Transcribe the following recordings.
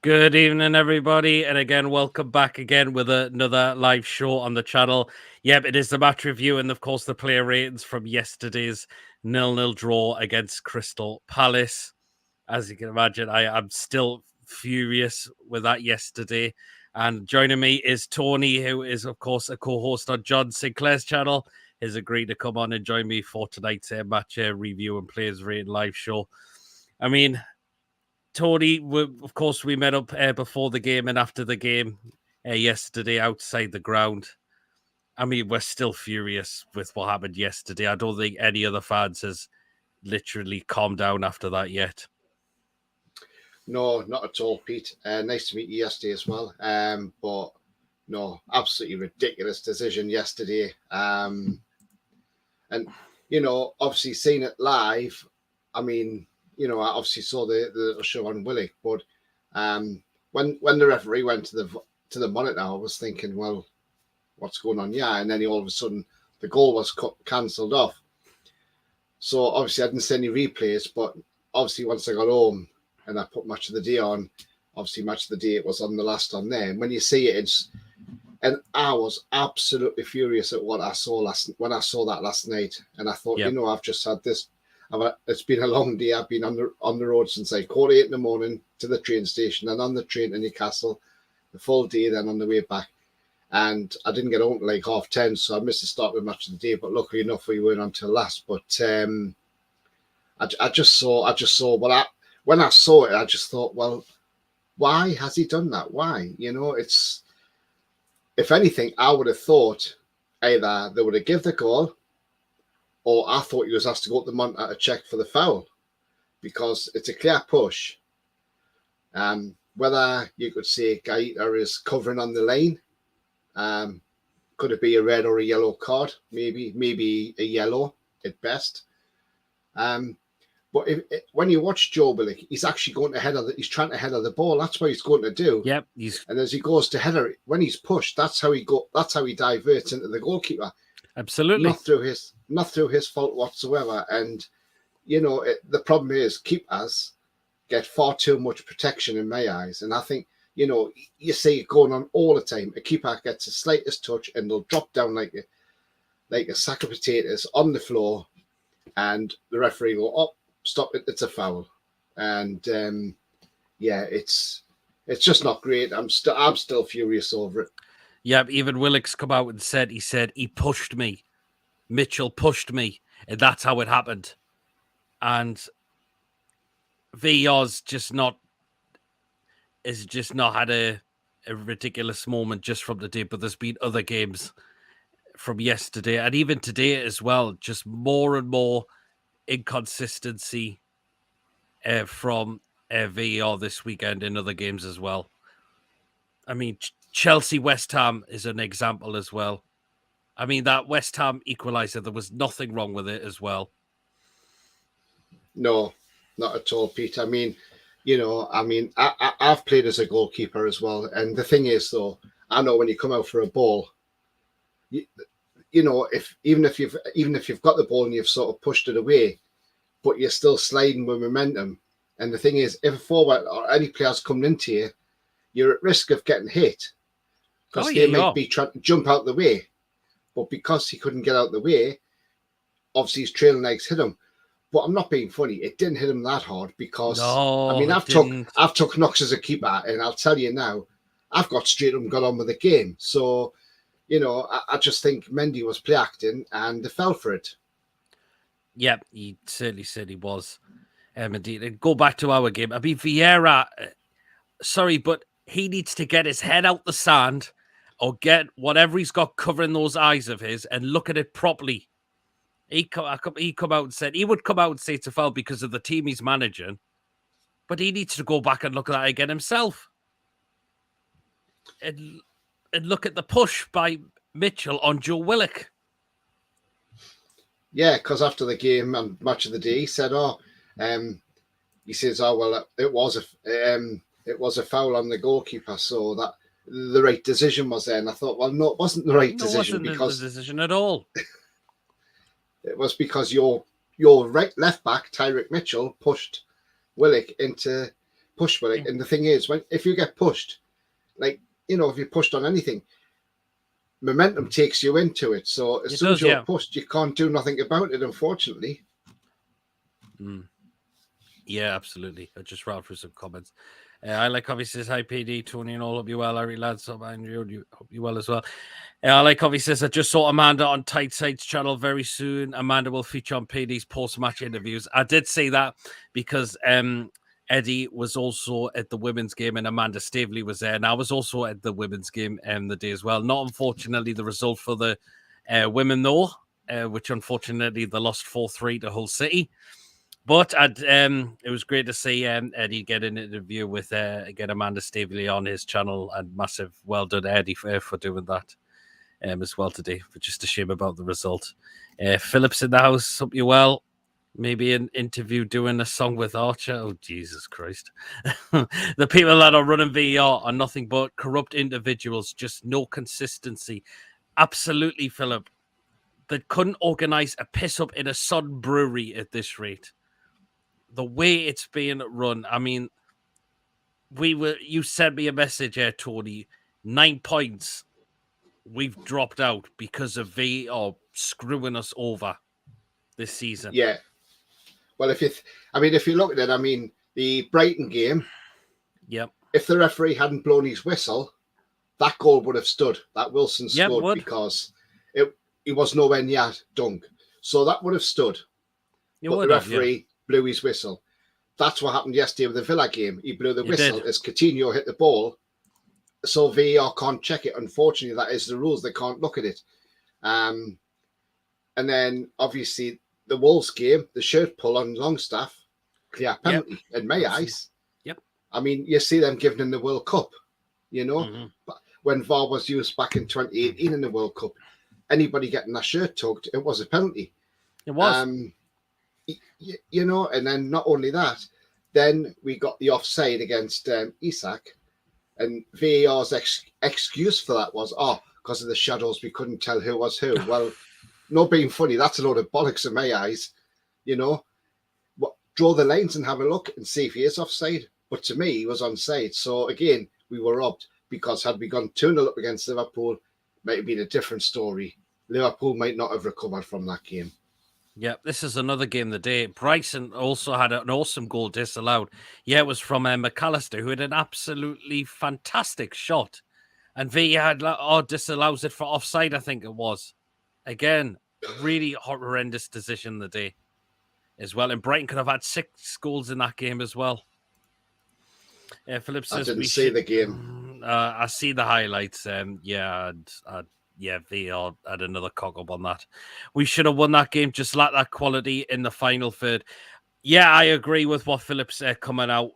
Good evening, everybody, and again, welcome back again with another live show on the channel. Yep, it is the match review and, of course, the player ratings from yesterday's 0-0 draw against Crystal Palace. As you can imagine, I am still furious with that yesterday. And joining me is Tony, who is, of course, a co-host on John Sinclair's channel. Has agreed to come on and join me for tonight's match review and players rating live show. I mean, Tony, of course, we met up before the game and after the game yesterday outside the ground. I mean, we're still furious with what happened yesterday. I don't think any other fans has literally calmed down after that yet. No, not at all, Pete. Nice to meet you yesterday as well. But no, absolutely ridiculous decision yesterday. And obviously seeing it live, I mean, I obviously saw the show on Willock, but when the referee went to the monitor, I was thinking, well, what's going on? Yeah, and then all of a sudden the goal was cancelled off. So obviously I didn't see any replays, but obviously once I got home and I put Match of the Day on, obviously Match of the Day, it was on the last on there. And when you see it, and I was absolutely furious at what I saw when I saw that last night. And I thought, I've just had this. It's been a long day. I've been on the road since 8:30 in the morning to the train station and on the train to Newcastle, the full day, then on the way back. And I didn't get home till like 10:30, so I missed the start of the Match of the Day. But luckily enough, we weren't until last. But I just saw when I saw it, I just thought, well, why has he done that? Why? It's, if anything, I would have thought either they would have given the goal, or I thought he was asked to go up the monitor to check for the foul, because it's a clear push. Whether you could say Gaeta is covering on the line, could it be a red or a yellow card? Maybe a yellow at best. But when you watch Joe Willocks, he's actually going to header. He's trying to header the ball. That's what he's going to do. Yep. And as he goes to header, when he's pushed, that's how he diverts into the goalkeeper. Absolutely. Not through his fault whatsoever. And the problem is keepers get far too much protection in my eyes. And I think you see it going on all the time. A keeper gets the slightest touch and they'll drop down like a sack of potatoes on the floor, and the referee will, oh, stop it, it's a foul. And it's just not great. I'm still furious over it. Yeah, even Willocks come out and said he pushed me. Mitchell pushed me, and that's how it happened. And VAR's just not had a ridiculous moment just from the day, but there's been other games from yesterday and even today as well. Just more and more inconsistency from VAR this weekend in other games as well. I mean, Chelsea West Ham is an example as well. I mean, that West Ham equaliser, there was nothing wrong with it as well. No, not at all, Pete. I mean, I've played as a goalkeeper as well. And the thing is, though, I know when you come out for a ball, if you've got the ball and you've sort of pushed it away, but you're still sliding with momentum. And the thing is, if a forward or any player's coming into you, you're at risk of getting hit because they might be trying to jump out the way. But because he couldn't get out the way, obviously his trailing legs hit him. But I'm not being funny. It didn't hit him that hard because I've took knocks as a keeper, and I'll tell you now, I've got straight up and got on with the game. So, I just think Mendy was play acting and they fell for it. Yep, he certainly said he was. Indeed. And go back to our game. I mean, Vieira, sorry, but he needs to get his head out the sand or get whatever he's got covering those eyes of his and look at it properly. He come out and said he would come out and say it's a foul because of the team he's managing, but he needs to go back and look at that again himself. And look at the push by Mitchell on Joe Willocks. Yeah, because after the game and Match of the Day, he said, he says, it was a foul on the goalkeeper, so that the right decision was there. And I thought, well, no, it wasn't the right decision because the decision at all. It was because your left back, Tyrick Mitchell, pushed Willocks into push. But and the thing is, if you get pushed, like, you know, if you're pushed on anything, momentum takes you into it. So as soon as you're pushed, you can't do nothing about it, unfortunately. Yeah, absolutely. I just ran through some comments. I like Covey says, hi PD, Tony and all, hope you well. Harry lads, hope you well as well. I like Covey says, I just saw Amanda on Tight Sides channel very soon. Amanda will feature on PD's post-match interviews. I did see that because Eddie was also at the women's game and Amanda Staveley was there. And I was also at the women's game the day as well. Not unfortunately the result for the women though, which unfortunately they lost 4-3 to Hull City. But it was great to see Eddie get an interview with again Amanda Staveley on his channel, and massive well done Eddie for doing that as well today. But just a shame about the result. Philip's in the house. Hope you well. Maybe an interview doing a song with Archer. Oh Jesus Christ! The people that are running VAR are nothing but corrupt individuals. Just no consistency. Absolutely, Philip. They couldn't organise a piss up in a Sun brewery at this rate. The way it's being run, I mean, you sent me a message here, Tony. 9 points we've dropped out because of VAR screwing us over this season. Yeah. Well, if you look at it, I mean, the Brighton game. Yep. If the referee hadn't blown his whistle, that goal would have stood. That Wilson scored because he was nowhere near dunk. So that would have stood. But the referee blew his whistle. That's what happened yesterday with the Villa game. He blew the whistle as Coutinho hit the ball. So VAR can't check it. Unfortunately, that is the rules. They can't look at it. And then, obviously, the Wolves game, the shirt pull on Longstaff, clear penalty in my eyes. Yep. I mean, you see them given in the World Cup, you know. But when VAR was used back in 2018 in the World Cup, anybody getting that shirt tugged, it was a penalty. It was. You know, and then not only that, then we got the offside against Isak, and VAR's excuse for that was, because of the shadows, we couldn't tell who was who. Well, not being funny, that's a load of bollocks in my eyes. You know, draw the lines and have a look and see if he is offside. But to me, he was onside. So again, we were robbed, because had we gone 2-0 up against Liverpool, might have been a different story. Liverpool might not have recovered from that game. Yeah, this is another game of the day. Bryson also had an awesome goal disallowed. Yeah, it was from McAllister, who had an absolutely fantastic shot. And VAR disallows it for offside, I think it was. Again, really horrendous decision of the day as well. And Brighton could have had 6 goals in that game as well. Philip says, I didn't see the game. I see the highlights. VAR had another cock up on that. We should have won that game, just lacked that quality in the final third. Yeah, I agree with what Philip's coming out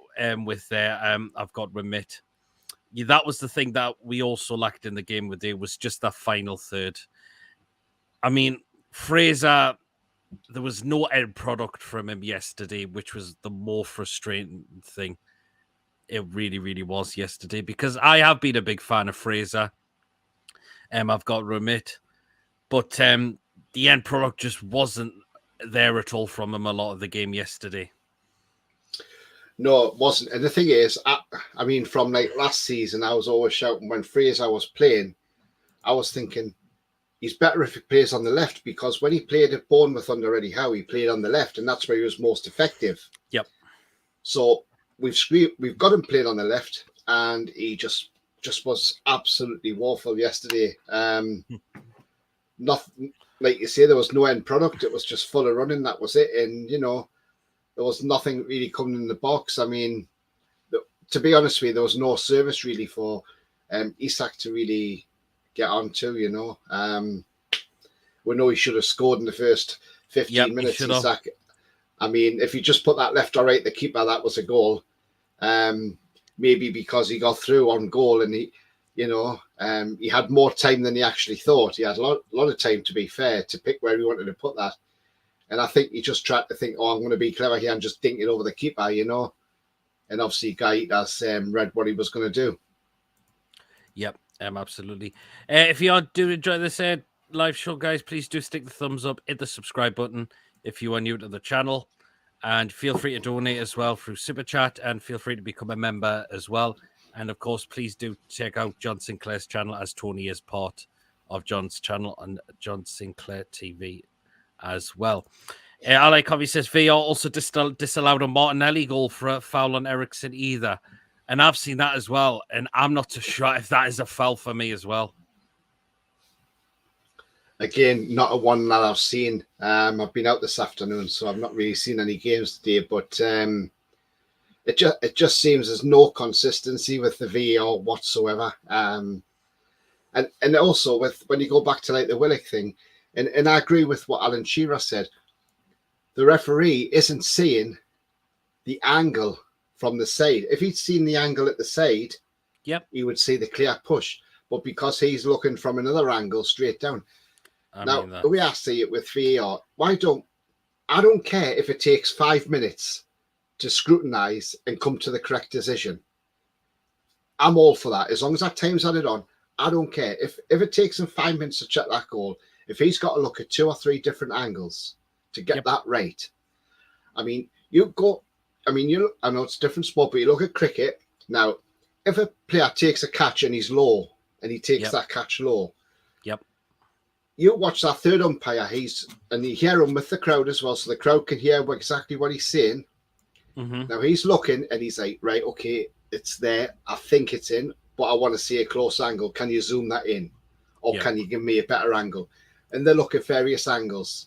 with there. I've got to admit. Yeah, that was the thing that we also lacked in the game with it, was just that final third. I mean, Fraser, there was no end product from him yesterday, which was the more frustrating thing. It really, really was yesterday, because I have been a big fan of Fraser. I've got to admit, but the end product just wasn't there at all from him a lot of the game yesterday. No, it wasn't. And the thing is, I mean, from like last season, I was always shouting when Fraser was playing, I was thinking he's better if he plays on the left, because when he played at Bournemouth under Eddie Howe, he played on the left, and that's where he was most effective. Yep. So we've got him playing on the left, and he just was absolutely woeful yesterday. Nothing, like you say, there was no end product. It was just full of running. That was it. And, you know, there was nothing really coming in the box. I mean, to be honest with you, there was no service really for Isak to really get onto, you know. We know he should have scored in the first 15 minutes. Isak, I mean, if you just put that left or right, the keeper, that was a goal. Maybe because he got through on goal, and he had more time than he actually thought. He had a lot of time, to be fair, to pick where he wanted to put that. And I think he just tried to think, I'm going to be clever here and just dink it over the keeper, you know. And obviously, Gaitas read what he was going to do. Yep, absolutely. If you do enjoy this live show, guys, please do stick the thumbs up, hit the subscribe button if you are new to the channel. And feel free to donate as well through Super Chat, and feel free to become a member as well. And of course, please do check out John Sinclair's channel, as Tony is part of John's channel on John Sinclair TV as well. Alec Covey says VAR also disallowed a Martinelli goal for a foul on Ericsson either. And I've seen that as well. And I'm not too sure if that is a foul for me as well. Again, not a one that I've seen. I've been out this afternoon, so I've not really seen any games today. But it just seems there's no consistency with the VAR whatsoever. And also with when you go back to like the Willock thing, and I agree with what Alan Shearer said. The referee isn't seeing the angle from the side. If he'd seen the angle at the side, he would see the clear push. But because he's looking from another angle straight down. The way I see it with VAR, I don't care if it takes 5 minutes to scrutinise and come to the correct decision. I'm all for that. As long as that time's added on, I don't care. If it takes him 5 minutes to check that goal, if he's got to look at 2 or 3 different angles to get that right. I mean, I know it's a different sport, but you look at cricket. Now, if a player takes a catch and he's low, and he takes that catch low, you watch that third umpire, and you hear him with the crowd as well, so the crowd can hear exactly what he's saying. Mm-hmm. Now he's looking and he's like, right, okay, it's there. I think it's in, but I want to see a close angle. Can you zoom that in? Or can you give me a better angle? And they look at various angles.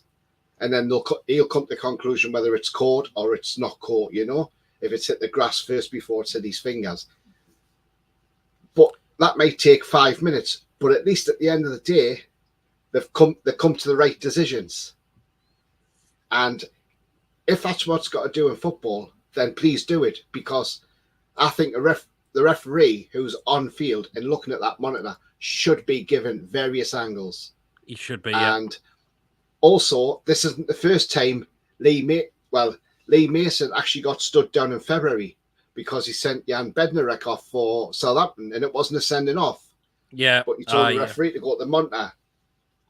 And then he'll come to the conclusion whether it's caught or it's not caught, you know, if it's hit the grass first before it's hit his fingers. But that may take 5 minutes, but at least at the end of the day, they've come to the right decisions. And if that's what's got to do in football, then please do it, because I think the referee who's on field and looking at that monitor should be given various angles. He should be, And also, this isn't the first time Lee Mason actually got stood down in February because he sent Jan Bednarek off for Southampton, and it wasn't a sending off. Yeah. But he told the referee to go to the monitor.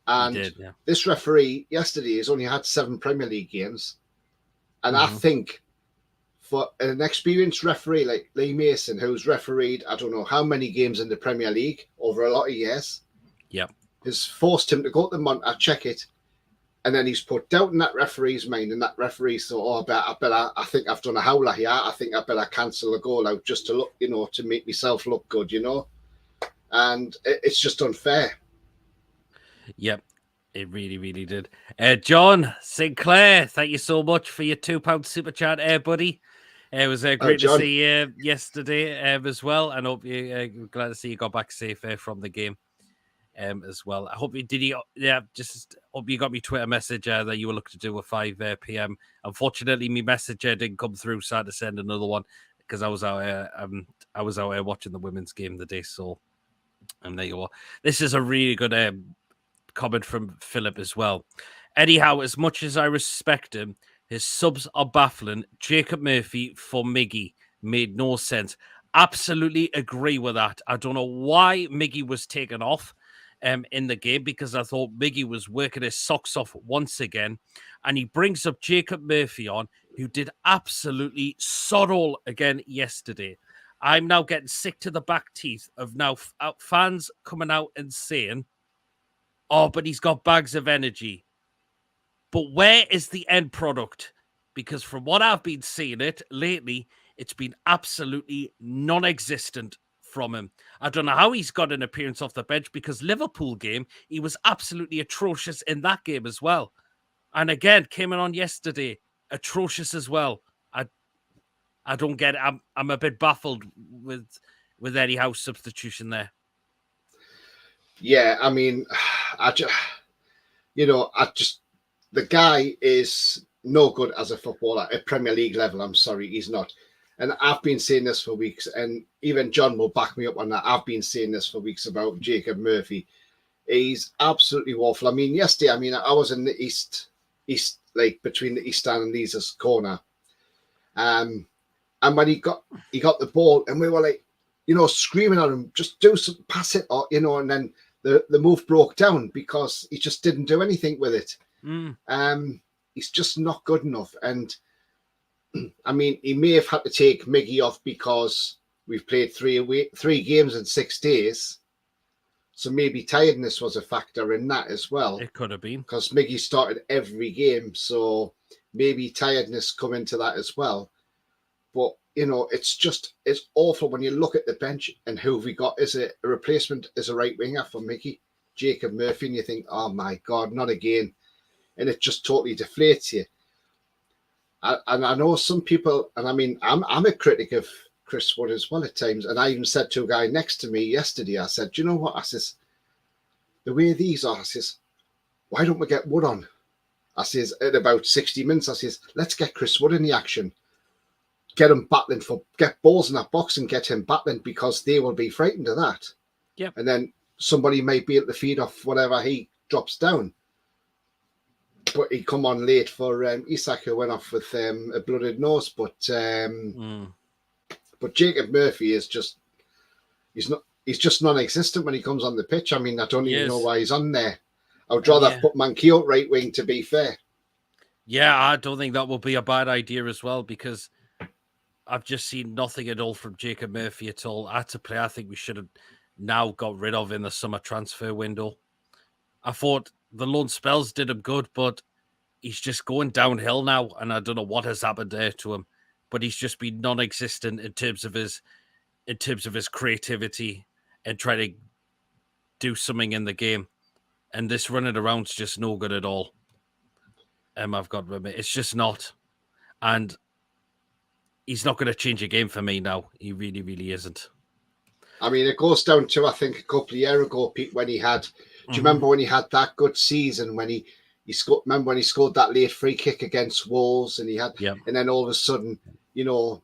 And this referee yesterday has only had 7 Premier League games. And I think for an experienced referee like Lee Mason, who's refereed, I don't know how many games in the Premier League over a lot of years, has forced him to go to the monitor, check it, and then he's put doubt in that referee's mind, and that referee thought, I think I've done a howler here. I think I better cancel the goal out just to look, you know, to make myself look good, you know. And it's just unfair. Yep, it really, really did. John Sinclair, thank you so much for your £2 super chat, buddy. It was great to see you yesterday as well, and hope you glad to see you got back safe from the game as well. I hope you hope you got me Twitter message that you were looking to do at 5 p.m. Unfortunately, my message didn't come through, so I had to send another one because I was out here watching the women's game the day. So, and there you are. This is a really good comment from Philip as well. Anyhow, as much as I respect him, his subs are baffling. Jacob Murphy for Miggy made no sense. Absolutely agree with that. I don't know why Miggy was taken off in the game, because I thought Miggy was working his socks off once again. And he brings up Jacob Murphy on, who did absolutely sod all again yesterday. I'm now getting sick to the back teeth of now fans coming out and saying, oh, but he's got bags of energy. But where is the end product? Because from what I've been seeing lately, it's been absolutely non-existent from him. I don't know how he's got an appearance off the bench, because Liverpool game, he was absolutely atrocious in that game as well. And again, came in on yesterday, atrocious as well. I don't get it. I'm a bit baffled with Eddie Howe's substitution there. Yeah, I mean, the guy is no good as a footballer at Premier League level. I'm sorry, he's not. And I've been saying this for weeks, and even John will back me up on that. I've been saying this for weeks about Jacob Murphy. He's absolutely woeful. I mean, yesterday, I was in the east, like between the East Stand and Lee's corner. And when he got the ball, and we were like, screaming at him, just do something, pass it, or, and then the move broke down because he just didn't do anything with it. He's just not good enough. And I mean, he may have had to take Miggy off because we've played 3 games in 6 days. So maybe tiredness was a factor in that as well. It could have been. Because Miggy started every game. So maybe tiredness come into that as well. But, it's awful when you look at the bench and who we got as a replacement as a right winger for Miggy, Jacob Murphy, and you think, oh my God, not again. And it just totally deflates you. And I know some people, and I mean, I'm a critic of Chris Wood as well at times. And I even said to a guy next to me yesterday, I said, do you know what? I says, the way these are, I says, why don't we get Wood on? I says, at about 60 minutes, I says, let's get Chris Wood in the action. Get him battling get balls in that box and get him battling, because they will be frightened of that. Yep. And then somebody might be able to feed off whatever he drops down. But he come on late for Isak, who went off with a blooded nose. But Jacob Murphy is just he's just non-existent when he comes on the pitch. I mean, I don't even know why he's on there. I would rather have put Mankey out right wing, to be fair. Yeah, I don't think that would be a bad idea as well, because I've just seen nothing at all from Jacob Murphy at all. That's a player I think we should have now got rid of in the summer transfer window. I thought the loan spells did him good, but he's just going downhill now, and I don't know what has happened there to him. But he's just been non-existent in terms of his creativity and trying to do something in the game. And this running around's just no good at all. I've got to admit, it's just not. And he's not going to change a game for me now. He really, really isn't. I mean, it goes down to, I think, a couple of years ago, Pete, when he had. Do you remember when he had that good season when he scored? Remember when he scored that late free kick against Wolves, and he had, and then all of a sudden,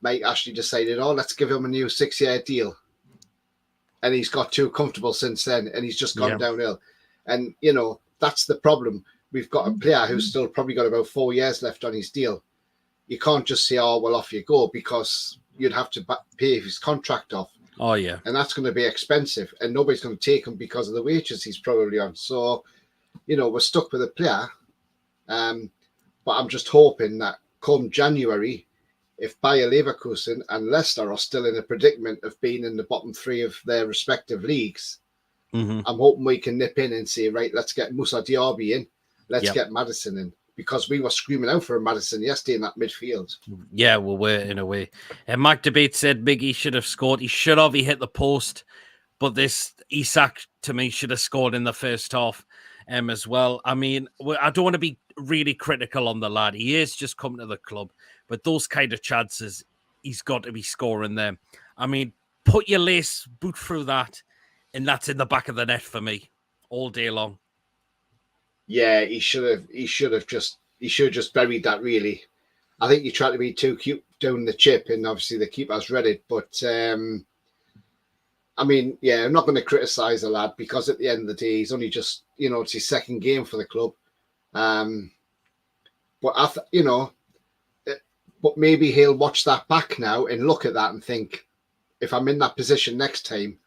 Mike Ashley decided, oh, let's give him a new 6-year deal, and he's got too comfortable since then, and he's just gone downhill, and that's the problem. We've got a player who's still probably got about 4 years left on his deal. You can't just say, oh, well, off you go, because you'd have to pay his contract off. Oh, yeah. And that's going to be expensive, and nobody's going to take him because of the wages he's probably on. So, we're stuck with a player. But I'm just hoping that come January, if Bayer Leverkusen and Leicester are still in a predicament of being in the bottom 3 of their respective leagues, I'm hoping we can nip in and say, right, let's get Moussa Diaby in. Let's get Maddison in. Because we were screaming out for Maddison yesterday in that midfield. Yeah, well, we're in a way. And Mike Debate said Miggy should have scored. He should have. He hit the post. But this Isak, to me, should have scored in the first half as well. I mean, I don't want to be really critical on the lad. He is just coming to the club. But those kind of chances, he's got to be scoring them. I mean, put your lace boot through that, and that's in the back of the net for me all day long. Yeah, he should have just buried that, really. I think he tried to be too cute down the chip, and obviously the keeper's read it. But I mean, yeah, I'm not going to criticise the lad, because at the end of the day, he's only just, it's his second game for the club. But but maybe he'll watch that back now and look at that and think, if I'm in that position next time,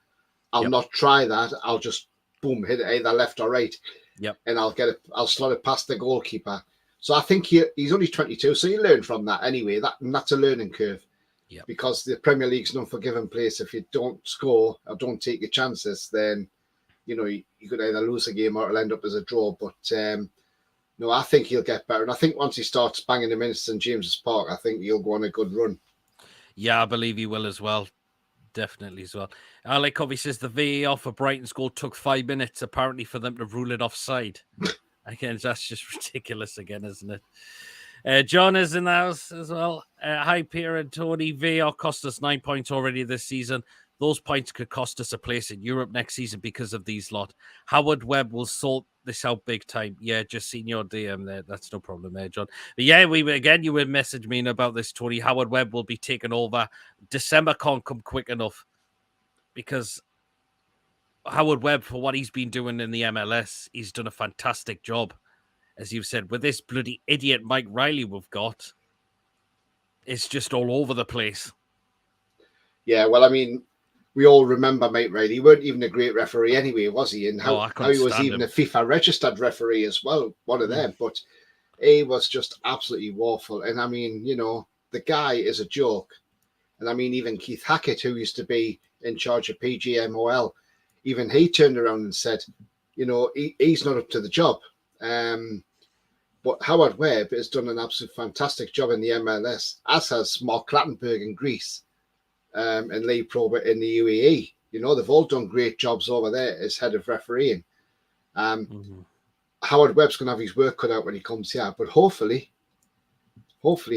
I'll not try that. I'll just boom, hit it either left or right. Yep. And I'll slot it past the goalkeeper. So I think he's only 22, so you learn from that anyway. That's a learning curve. Yep. Because the Premier League's an unforgiving place. If you don't score or don't take your chances, then you could either lose a game or it'll end up as a draw. But no, I think he'll get better. And I think once he starts banging the minutes in James's Park, I think he'll go on a good run. Yeah, I believe he will as well. Definitely as well. Alec Covey says the VAR for Brighton's goal took 5 minutes, apparently, for them to rule it offside. Again, that's just ridiculous again, isn't it? John is in the house as well. Hi, Peter and Tony. VAR cost us 9 points already this season. Those points could cost us a place in Europe next season because of these lot. Howard Webb will sort this out big time. Yeah, just seen your DM there. That's no problem there, John. But yeah, you were messaging me about this, Tony. Howard Webb will be taking over. December can't come quick enough, because Howard Webb, for what he's been doing in the MLS, he's done a fantastic job. As you've said, with this bloody idiot Mike Riley we've got, it's just all over the place. Yeah, well, I mean, we all remember Mike Riley. He weren't even a great referee anyway, was he? And how he was even a FIFA registered referee as well, one of them. But he was just absolutely woeful. And I mean, the guy is a joke. And I mean, even Keith Hackett, who used to be in charge of PGMOL, even he turned around and said, he's not up to the job. But Howard Webb has done an absolute fantastic job in the MLS, as has Mark Clattenburg in Greece, and Lee Probert in the UAE. They've all done great jobs over there as head of refereeing. Howard Webb's going to have his work cut out when he comes here, but hopefully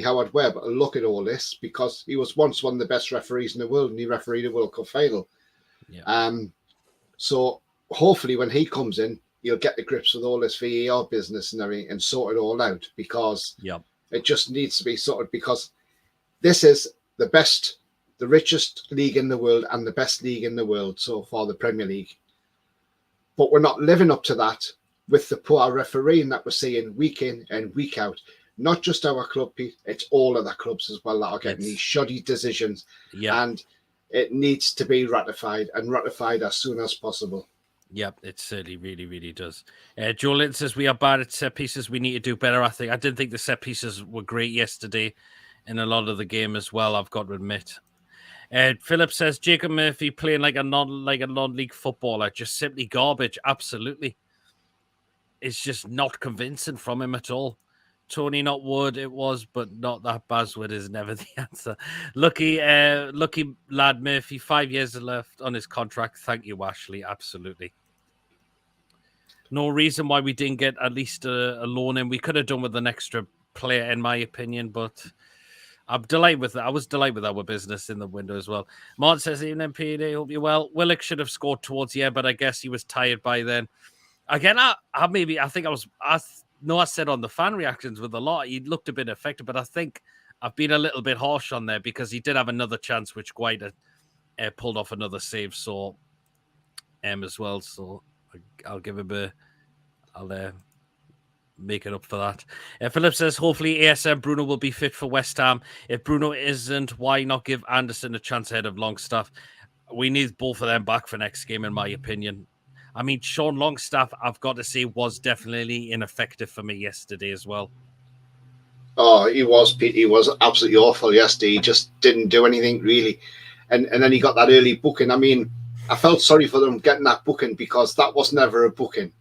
Howard Webb will look at all this, because he was once one of the best referees in the world, and he refereed a World Cup final. Yeah. So hopefully when he comes in, he'll get the grips with all this VAR business and everything and sort it all out, because it just needs to be sorted, because this is the best, the richest league in the world and the best league in the world so far, the Premier League. But we're not living up to that with the poor refereeing that we're seeing week in and week out. Not just our club, Pete, it's all of the clubs as well that are getting these shoddy decisions. And it needs to be ratified, and ratified as soon as possible. Yep, it certainly really, really does. Joe Linton says we are bad at set pieces. We need to do better. I didn't think the set pieces were great yesterday in a lot of the game as well, I've got to admit. Philip says Jacob Murphy playing like a non-league footballer, just simply garbage. Absolutely. It's just not convincing from him at all. Tony, not Wood, it was, but not that buzzword is never the answer. Lucky lad Murphy, 5 years left on his contract. Thank you, Ashley. Absolutely. No reason why we didn't get at least a loan in. We could have done with an extra player, in my opinion, but I'm delighted with that. I was delighted with our business in the window as well. Martin says, evening, PD, hope you're well. Willock should have scored towards the end, but I guess he was tired by then. Again, I said on the fan reactions with a lot, he looked a bit affected, but I think I've been a little bit harsh on there, because he did have another chance, which Guaita pulled off another save, as well. So I'll give him I'll make it up for that. Philip says, hopefully ASM Bruno will be fit for West Ham. If Bruno isn't, why not give Anderson a chance ahead of Longstaff? We need both of them back for next game, in my opinion. I mean, Sean Longstaff, I've got to say, was definitely ineffective for me yesterday as well. Oh, he was, Pete. He was absolutely awful yesterday. He just didn't do anything, really. And then he got that early booking. I mean, I felt sorry for them getting that booking, because that was never a booking.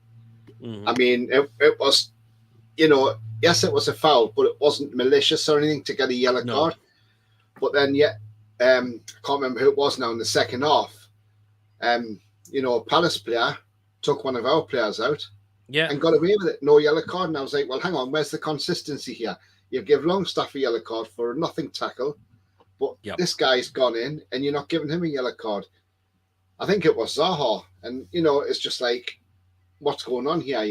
I mean, it was, yes, it was a foul, but it wasn't malicious or anything to get a yellow card. But then, I can't remember who it was now in the second half. A Palace player took one of our players out and got away with it. No yellow card. And I was like, well, hang on, where's the consistency here? You give Longstaff a yellow card for a nothing tackle, but this guy's gone in and you're not giving him a yellow card. I think it was Zaha. And, it's just like, what's going on here,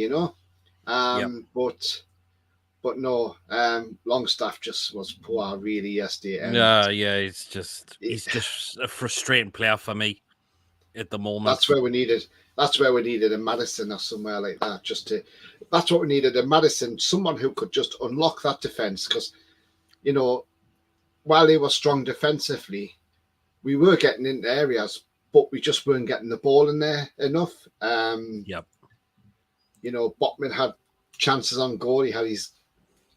But no, Longstaff just was poor really yesterday. He's just a frustrating player for me at the moment. That's where we needed a Maddison or somewhere like that. That's what we needed, a Maddison, someone who could just unlock that defense, because while they were strong defensively, we were getting into areas, but we just weren't getting the ball in there enough. Botman had chances on goal. He had his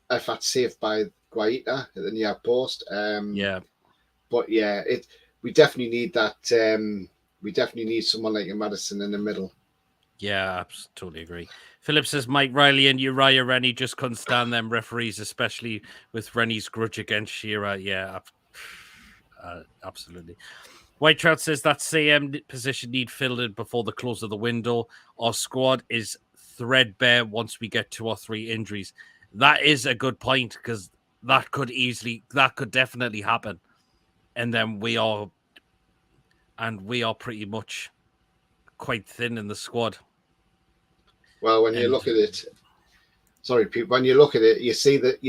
effort saved by Guaita at the near post. But we definitely need that. We definitely need someone like a Maddison in the middle. Yeah, I totally agree. Philip says Mike Riley and Uriah Rennie just couldn't stand them referees, especially with Rennie's grudge against Shearer. Yeah, absolutely. White Trout says that CM position need filled in before the close of the window. Our squad is threadbare once we get 2 or 3 injuries. That is a good point, because that could definitely happen. And then we are pretty much quite thin in the squad. Well, when you look at it, sorry, Pete, when you look at it, you see the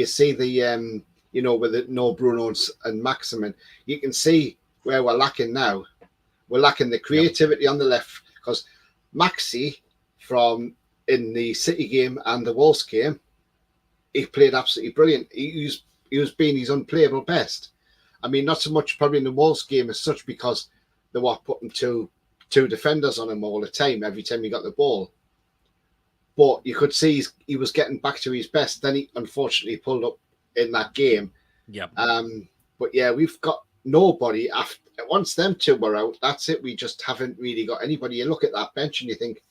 with it, no Bruno and Maximin, you can see where we're lacking now. We're lacking the creativity on the left, because Maxi from in the City game and the Wolves game, he played absolutely brilliant. He was being his unplayable best. I mean, not so much probably in the Wolves game as such, because they were putting two defenders on him all the time, every time he got the ball. But you could see he was getting back to his best. Then he unfortunately pulled up in that game Yep. But yeah, we've got nobody after once them two were out. That's it. We just haven't really got anybody. You look at that bench and you think,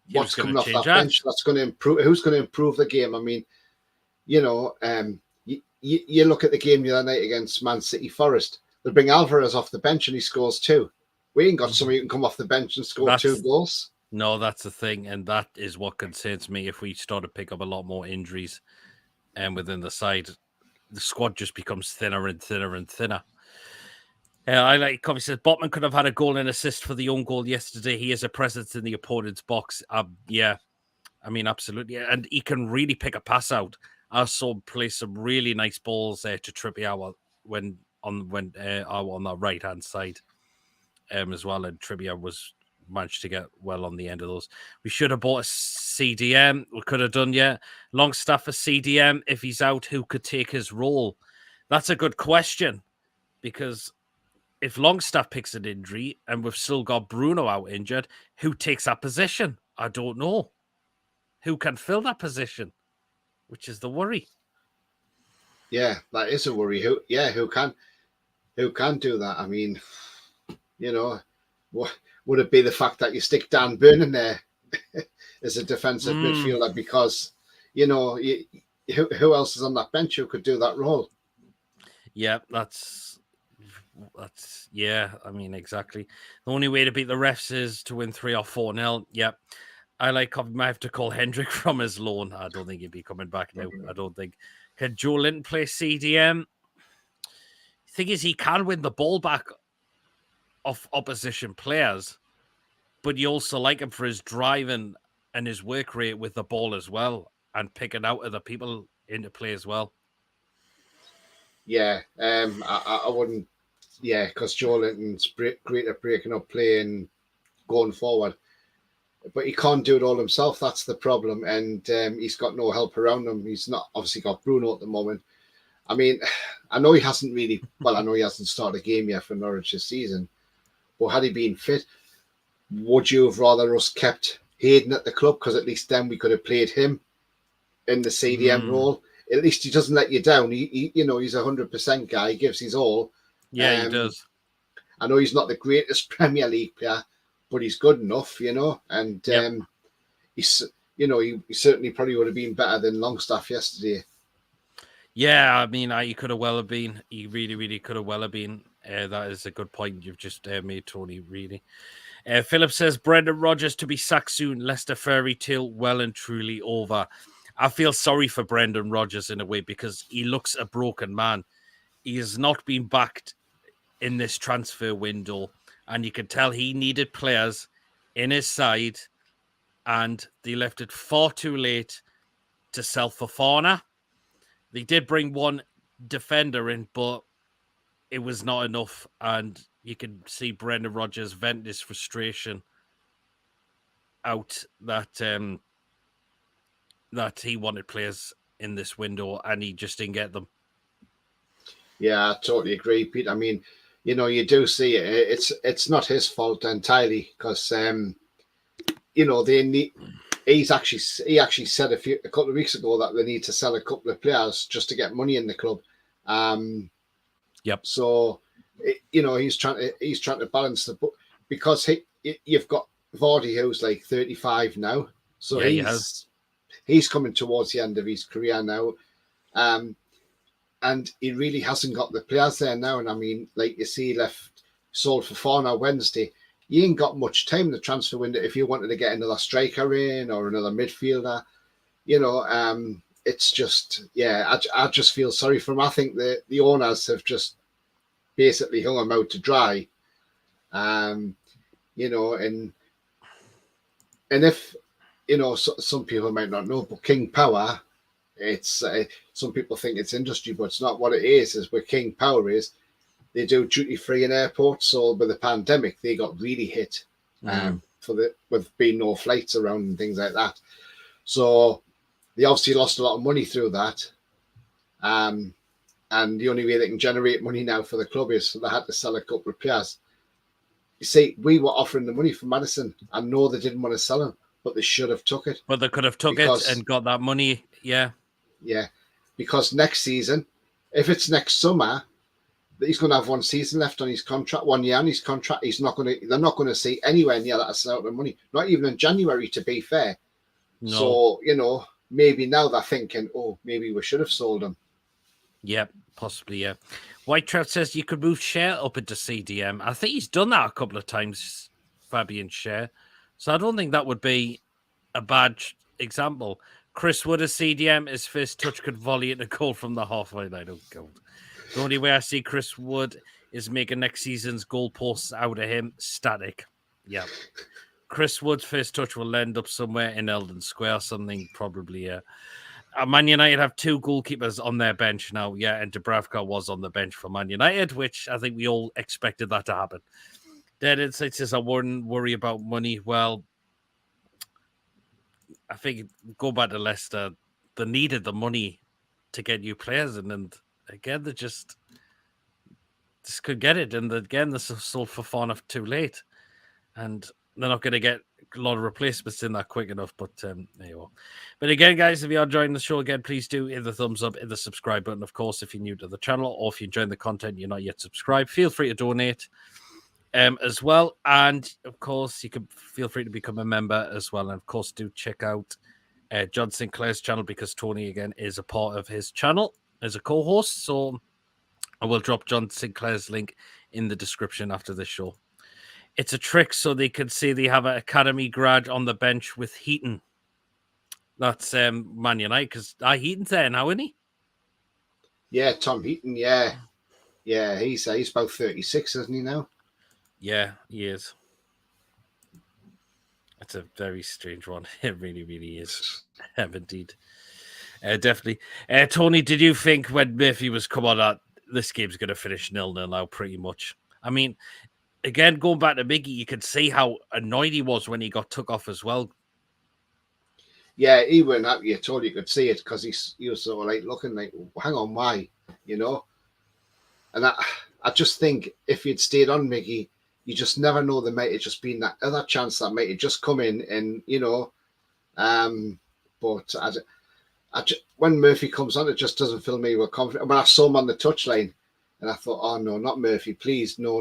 Who's what's going to coming off change that that? bench that's going to improve? Who's going to improve the game? I mean, you know, you look at the game the other night against Man City Forest. They bring Alvarez off the bench and he scores two. We ain't got somebody who can come off the bench and score two goals. No, that's the thing, and that is what concerns me. If we start to pick up a lot more injuries, and within the side, the squad just becomes thinner and thinner and thinner. I like Covey says Botman could have had a goal and assist for the own goal yesterday. He is a presence in the opponent's box. Yeah, I mean, absolutely, and he can really pick a pass out. I saw him play some really nice balls to Trippier when on the right hand side, as well, and Trippier managed to get well on the end of those. We should have bought a CDM. We could have done, yeah. Longstaff for CDM. If he's out, who could take his role? That's a good question, because if Longstaff picks an injury and we've still got Bruno out injured, who takes that position? I don't know. Who can fill that position? Which is the worry. Yeah, that is a worry. Who can do that? I mean, you know, would it be the fact that you stick Dan Burn in there as a defensive midfielder? Because, you know, who else is on that bench who could do that role? Yeah, that's yeah. I mean, exactly. The only way to beat the refs is to win 3 or 4-0. Yeah, I might have to call Hendrick from his loan. I don't think he'd be coming back now. I don't think. Can Joe Linton play CDM? Thing is, he can win the ball back off opposition players, but you also like him for his driving and his work rate with the ball as well, and picking out other people into play as well. Yeah, I wouldn't. Yeah, because Joe Linton's great at breaking up play and going forward, but he can't do it all himself. That's the problem, and he's got no help around him. He's not obviously got Bruno at the moment. I mean, I know he hasn't really. Well, I know he hasn't started a game yet for Norwich this season, but had he been fit, would you have rather us kept Hayden at the club? Because at least then we could have played him in the CDM role. At least he doesn't let you down. He you know, he's 100% guy. He gives his all. Yeah, he does. I know he's not the greatest Premier League player, but he's good enough, you know. And he's, you know, he certainly probably would have been better than Longstaff yesterday. Yeah, I mean, he could have well have been. He really, really could have well have been. That is a good point you've just made, Tony. Really. Philip says Brendan Rodgers to be sacked soon. Leicester fairy tale well and truly over. I feel sorry for Brendan Rodgers in a way, because he looks a broken man. He has not been backed in this transfer window, and you can tell he needed players in his side, and they left it far too late to sell Fofana. They did bring one defender in, but it was not enough, and you can see Brendan Rodgers vent his frustration out that that he wanted players in this window and he just didn't get them. Yeah, I totally agree, Pete. I mean, you know, you do see it. It's not his fault entirely, because you know, he actually said a couple of weeks ago that they need to sell a couple of players just to get money in the club. Yep. So, you know, he's trying to balance the book, because you've got Vardy, who's like 35 now, so yeah, he's coming towards the end of his career now, and he really hasn't got the players there now. And I mean, like you see, sold for Fofana Wednesday. You ain't got much time in the transfer window if you wanted to get another striker in or another midfielder. You know, it's just, yeah, I just feel sorry for him. I think the owners have just basically hung him out to dry. You know, and if, you know, some people might not know, but King Power, it's some people think it's industry, but it's not. What it is where King Power is, they do duty free in airports. So with the pandemic, they got really hit with being no flights around and things like that. So they obviously lost a lot of money through that. And the only way they can generate money now for the club is they had to sell a couple of players. You see, we were offering the money for Maddison. I know they didn't want to sell him, but they should have took it. But they could have took it and got that money. Yeah. Yeah. Because next season, if it's next summer, he's going to have 1 season left on his contract, 1 year on his contract. They're not going to see anywhere near that amount of money. Not even in January, to be fair. No. So, maybe now they're thinking, oh, maybe we should have sold him. Yeah, possibly, yeah. White Trout says you could move Cher up into CDM. I think he's done that a couple of times, Fabian Cher. So I don't think that would be a bad example. Chris Wood as CDM, his first touch could volley it a goal from the halfway line. Oh, God. The only way I see Chris Wood is making next season's goalposts out of him static. Yeah. Chris Wood's first touch will end up somewhere in Eldon Square, something probably. Man United have 2 goalkeepers on their bench now. Yeah, and Dubravka was on the bench for Man United, which I think we all expected that to happen. Dead Insight says I wouldn't worry about money. Well, I think go back to Leicester, they needed the money to get new players, and again they just could get it, and again they sold for Fafana too late, and they're not going to get a lot of replacements in that quick enough. But there you go. But again, guys, if you are enjoying the show again, please do hit the thumbs up, hit the subscribe button. Of course, if you're new to the channel or if you're enjoying the content, you're not yet subscribed, feel free to donate. As well, and of course you can feel free to become a member as well, and of course do check out John Sinclair's channel, because Tony again is a part of his channel as a co-host, so I will drop John Sinclair's link in the description after this show. It's a trick so they can see they have an academy grad on the bench with Heaton. That's Man United, because Heaton's there now, isn't he? Yeah, Tom Heaton, yeah, he's about 36, isn't he now? Yeah, he is. It's a very strange one. It really, really is. Indeed. Definitely. Tony, did you think when Murphy was come on that this game's going to finish 0-0 now, pretty much? I mean, again, going back to Miggy, you could see how annoyed he was when he got took off as well. Yeah, he wasn't happy at all. You could see it because he was sort of like looking like, hang on, why? And I just think if he'd stayed on Miggy, you just never know. There might have just been that other chance that might have just come in, and but when Murphy comes on, it just doesn't fill me with confidence. When I saw him on the touchline, and I thought, oh no, not Murphy, please, no.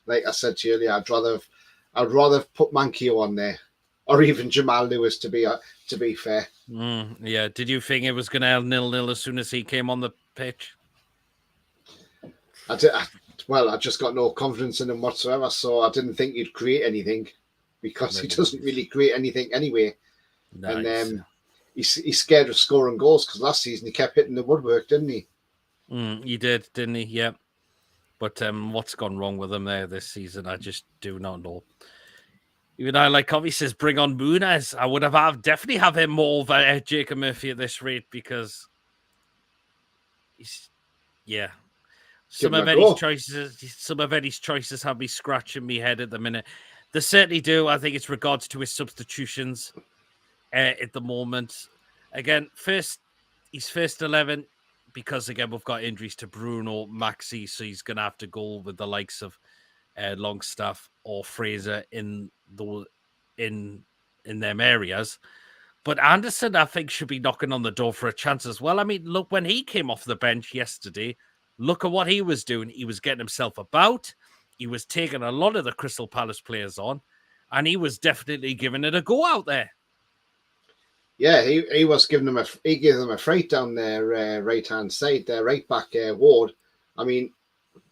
Like I said to you earlier, I'd rather have put Mankio on there, or even Jamal Lewis. To be fair, yeah. Did you think it was going to end 0-0 as soon as he came on the pitch? I just got no confidence in him whatsoever, so I didn't think he'd create anything, because he doesn't really create anything anyway. Nice. And he's scared of scoring goals, because last season he kept hitting the woodwork, didn't he? He did, didn't he? Yeah. But what's gone wrong with him there this season, I just do not know. Even like Covey says, bring on Muniz. I would definitely have him more over Jacob Murphy at this rate, because he's, yeah. Some of Eddie's choices have me scratching my head at the minute. They certainly do. I think it's regards to his substitutions at the moment. Again, he's first 11 because, again, we've got injuries to Bruno, Maxi, so he's going to have to go with the likes of Longstaff or Fraser in them areas. But Anderson, I think, should be knocking on the door for a chance as well. I mean, look, when he came off the bench yesterday, look at what he was doing. He was getting himself about. He was taking a lot of the Crystal Palace players on, and he was definitely giving it a go out there. Yeah, he was giving them he gave them a fright down their right hand side, their right back Ward. I mean,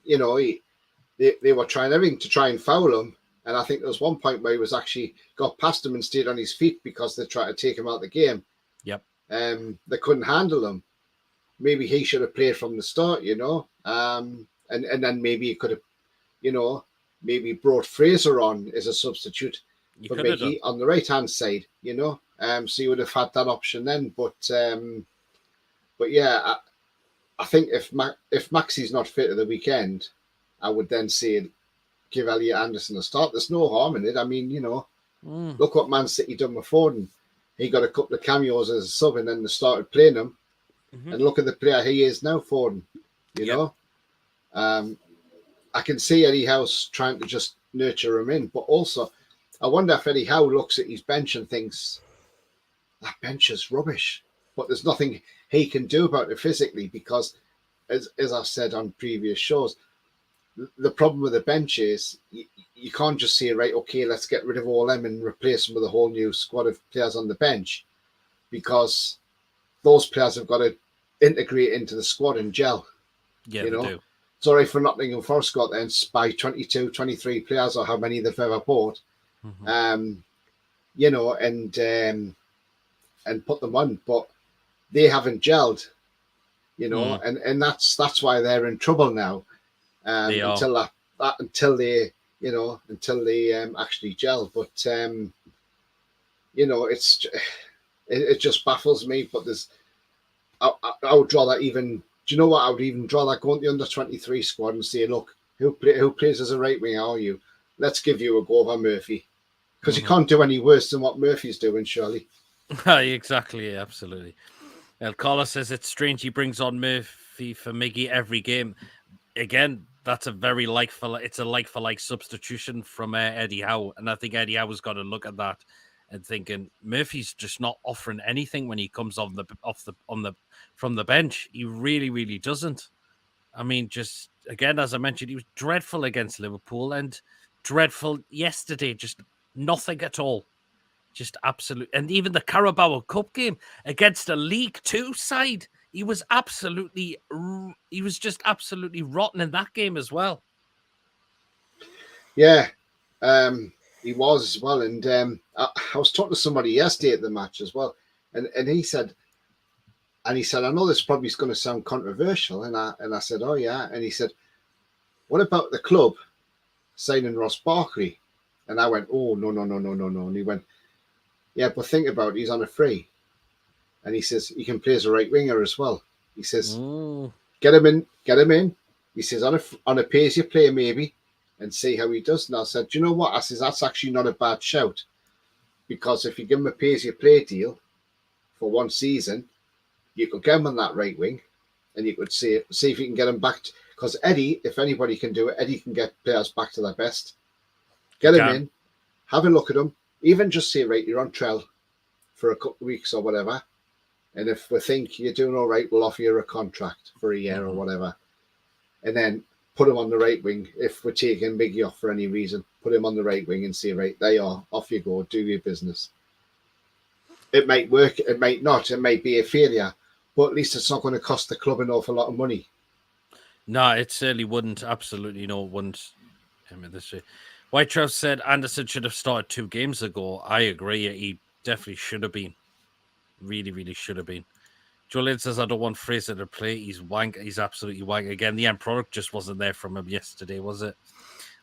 they were trying everything to try and foul him, and I think there was one point where he was actually got past him and stayed on his feet because they tried to take him out of the game. Yep. They couldn't handle him. Maybe he should have played from the start, and then maybe he could have, maybe brought Fraser on as a substitute for Mickey on the right hand side, so you would have had that option then. But yeah, I think if Maxi's not fit at the weekend, I would then say give Elliot Anderson a start. There's no harm in it. I mean, look what Man City done with Foden. He got a couple of cameos as a sub, and then they started playing him. And look at the player he is now, Foden. You know, I can see Eddie Howe trying to just nurture him in, but also I wonder if Eddie Howe looks at his bench and thinks that bench is rubbish, but there's nothing he can do about it physically, because as I said on previous shows, the problem with the bench is you can't just say, right, okay, let's get rid of all them and replace them with a whole new squad of players on the bench, because those players have got to integrate into the squad and gel. Yeah, you they know, do. it's all right for Nottingham Forest got then by 22, 23 players or how many they've ever bought, Mm-hmm. you know, and put them on, but they haven't gelled, you know, and that's why they're in trouble now. They are. Until they actually gel. But you know, it just baffles me. But I would draw that even. Do you know what? I would even draw that going to the under-23 squad and say, look, who plays as a right wing are you? Let's give you a go over Murphy, because you can't do any worse than what Murphy's doing, surely. Exactly, absolutely. El Collar says it's strange he brings on Murphy for Miggy every game. Again, that's a very like for like substitution from Eddie Howe, and I think Eddie Howe has got to look at that and thinking Murphy's just not offering anything when he comes from the bench. He really doesn't. I mean, just again, as I mentioned, he was dreadful against Liverpool and dreadful yesterday. Just nothing at all. Just absolute, and even the Carabao Cup game against a League Two side, he was just absolutely rotten in that game as well. Yeah, he was as well. And I was talking to somebody yesterday at the match as well, and he said, I know this probably is going to sound controversial, and I said, oh yeah, and he said, what about the club signing Ross Barkley? And I went, oh no, and he went, yeah, but think about it, he's on a free, and he says he can play as a right winger as well. He says, get him in. He says on a pay as you play maybe, and see how he does. And I said, do you know what? I says that's actually not a bad shout, because if you give him a pay as you play deal for one season, you could get him on that right wing, and you could see if you can get him back. Because Eddie, if anybody can do it, Eddie can get players back to their best. Get him in, have a look at him, even just say, right, you're on trial for a couple of weeks or whatever, and if we think you're doing all right, we'll offer you a contract for a year or whatever, and then put him on the right wing. If we're taking Miggy off for any reason, put him on the right wing and say, right, there you are, off you go, do your business. It might work, it might not, it might be a failure, but at least it's not going to cost the club an awful lot of money. No, it certainly wouldn't. Absolutely no, it wouldn't. I mean, White Trout said Anderson should have started 2 games ago. I agree. He definitely should have been. Really should have been. Julian says, I don't want Fraser to play. He's wank. He's absolutely wank. Again, the end product just wasn't there from him yesterday, was it?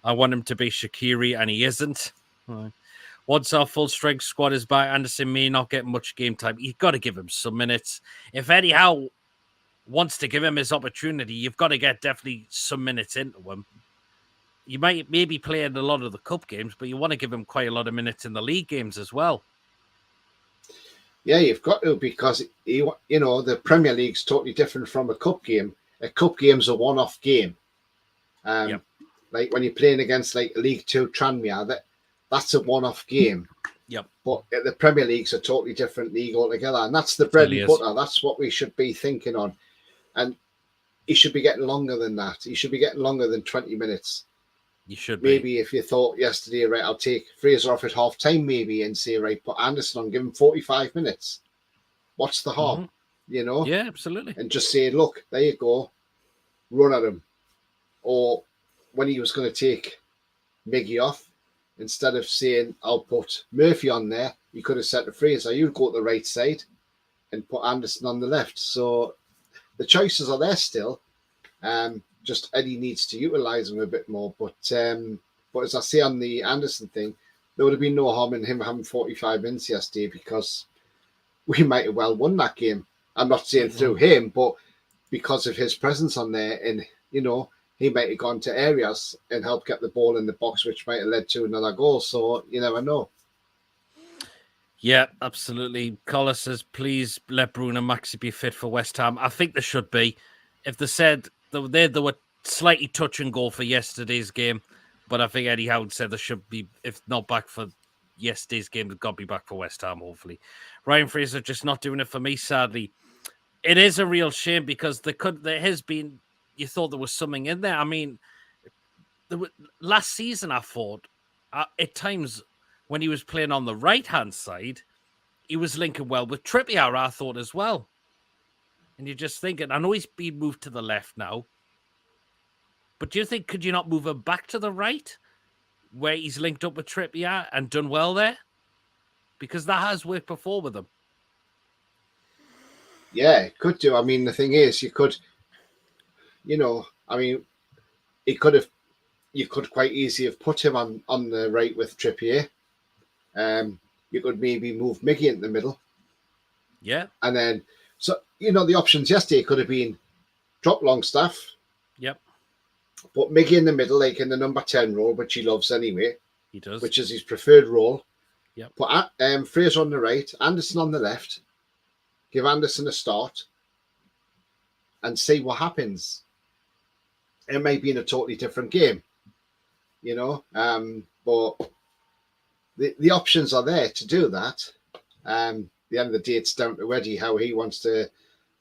I want him to be Shaqiri, and he isn't. Right. Once our full strength squad is back, Anderson may not get much game time. You've got to give him some minutes. If Eddie Howe wants to give him his opportunity, you've got to get definitely some minutes into him. You might maybe play in a lot of the cup games, but you want to give him quite a lot of minutes in the league games as well. Yeah, you've got to, because the Premier League's totally different from a cup game. A cup game's a one-off game. Like when you're playing against like League Two Tranmere, that's a one-off game. Yep. But the Premier League's a totally different league altogether, and that's the bread and butter. That's what we should be thinking on. And he should be getting longer than that. He should be getting longer than 20 minutes. You should maybe if you thought yesterday, right, I'll take Fraser off at half time, maybe, and say, right, put Anderson on, give him 45 minutes. What's the harm? Yeah, absolutely. And just say, look, there you go, run at him. Or when he was going to take Miggy off, instead of saying, I'll put Murphy on there, he could have said to Fraser, you go to the right side and put Anderson on the left. So the choices are there still. Just Eddie needs to utilise them a bit more. But as I say on the Anderson thing, there would have been no harm in him having 45 minutes yesterday, because we might have well won that game. I'm not saying through him, but because of his presence on there, and he might have gone to areas and helped get the ball in the box, which might have led to another goal. So you never know. Yeah, absolutely. Collar says, please let Bruno Maxi be fit for West Ham. I think they should be. If they said they were slightly touch and go for yesterday's game, but I think Eddie Howe said they should be, if not back for yesterday's game, they've got to be back for West Ham, hopefully. Ryan Fraser just not doing it for me, sadly. It is a real shame because there has been, you thought there was something in there. I mean, last season, I thought at times when he was playing on the right-hand side, he was linking well with Trippier, I thought as well. And you're just thinking, I know he's been moved to the left now, but do you think, could you not move him back to the right where he's linked up with Trippier and done well there? Because that has worked before with him. Yeah, it could do. I mean, the thing is, you could, I mean, you could quite easily have put him on the right with Trippier. You could maybe move Miggy in the middle. Yeah. And then, so, the options yesterday could have been drop Longstaff. Yep. Put Miggy in the middle, like in the number 10 role, which he loves anyway. He does. Which is his preferred role. Yep. Put Fraser on the right, Anderson on the left. Give Anderson a start. And see what happens. It may be in a totally different game. But the options are there to do that. The end of the day, it's down to Eddie how he wants to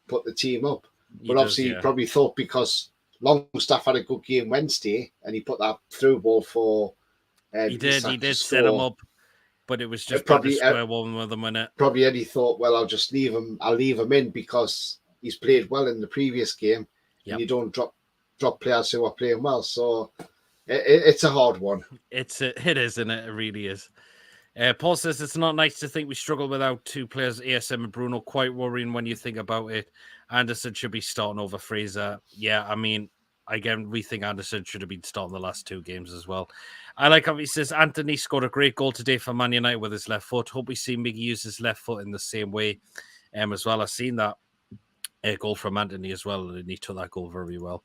put the team up. But obviously, he probably thought because Longstaff had a good game Wednesday and he put that through ball for. He did set him up, but it was just probably square one with him in it. Probably Eddie thought, well, I'll just leave him. I'll leave him in because he's played well in the previous game. Yep. And you don't drop players who are playing well. So it's a hard one. It is, isn't it? It really is. Paul says it's not nice to think we struggle without two players, ASM and Bruno. Quite worrying when you think about it. Anderson should be starting over Fraser. Yeah, I mean, again, we think Anderson should have been starting the last two games as well. I like how he says Anthony scored a great goal today for Man United with his left foot. Hope we see Miggy use his left foot in the same way as well. I've seen that goal from Anthony as well, and he took that goal very well.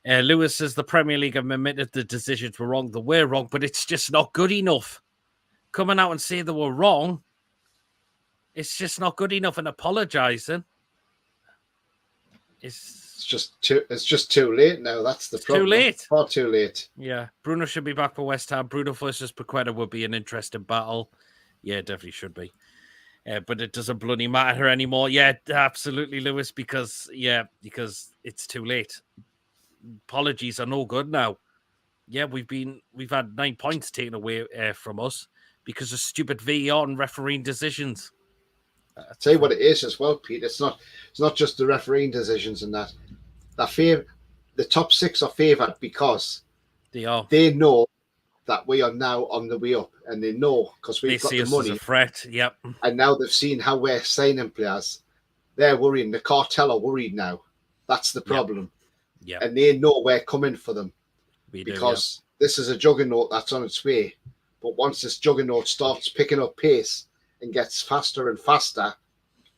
Lewis says the Premier League have admitted the decisions were wrong. They were wrong, but it's just not good enough. Coming out and say they were wrong, it's just not good enough, and apologising. It's just too late now. That's the problem. Too late. Far too late. Yeah. Bruno should be back for West Ham. Bruno versus Paqueta would be an interesting battle. Yeah, definitely should be. But it doesn't bloody matter anymore. Yeah, absolutely, Lewis, because it's too late. Apologies are no good now. Yeah, we've had 9 points taken away from us because of stupid VAR and refereeing decisions. I'll tell you what it is as well, Pete. It's not just the refereeing decisions and that. The top 6 are favoured because they know that we are now on the way up, and they know because we've got the money. As a threat. Yep. And now they've seen how we're signing players. They're worrying. The cartel are worried now. That's the problem. Yeah. And they know we're coming for them because this is a juggernaut that's on its way. But once this juggernaut starts picking up pace and gets faster and faster,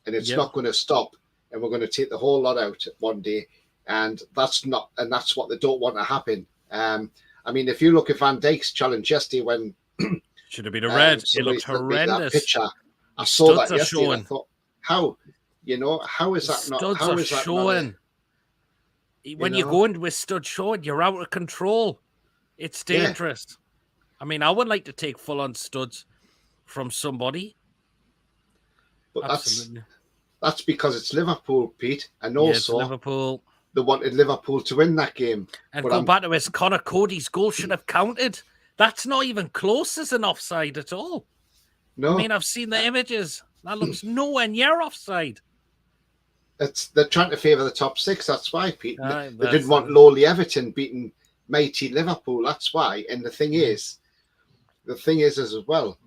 and it's not going to stop, and we're going to take the whole lot out one day, and that's what they don't want to happen. I mean, if you look at Van Dijk's challenge yesterday, when should have been a red, it looked horrendous. That picture, I saw that yesterday. And I thought, how is that not? How is that showing? When you go in with studs showing, you're out of control. It's dangerous. Yeah. I mean, I would like to take full-on studs from somebody. But that's because it's Liverpool, Pete, and also Liverpool. They wanted Liverpool to win that game. And go back to his Connor Cody's goal should have counted. That's not even close as an offside at all. No, I mean, I've seen the images. That looks nowhere near offside. They're trying to favour the top 6. That's why, Pete. They didn't want lowly Everton beating mighty Liverpool. That's why. And the thing is as well,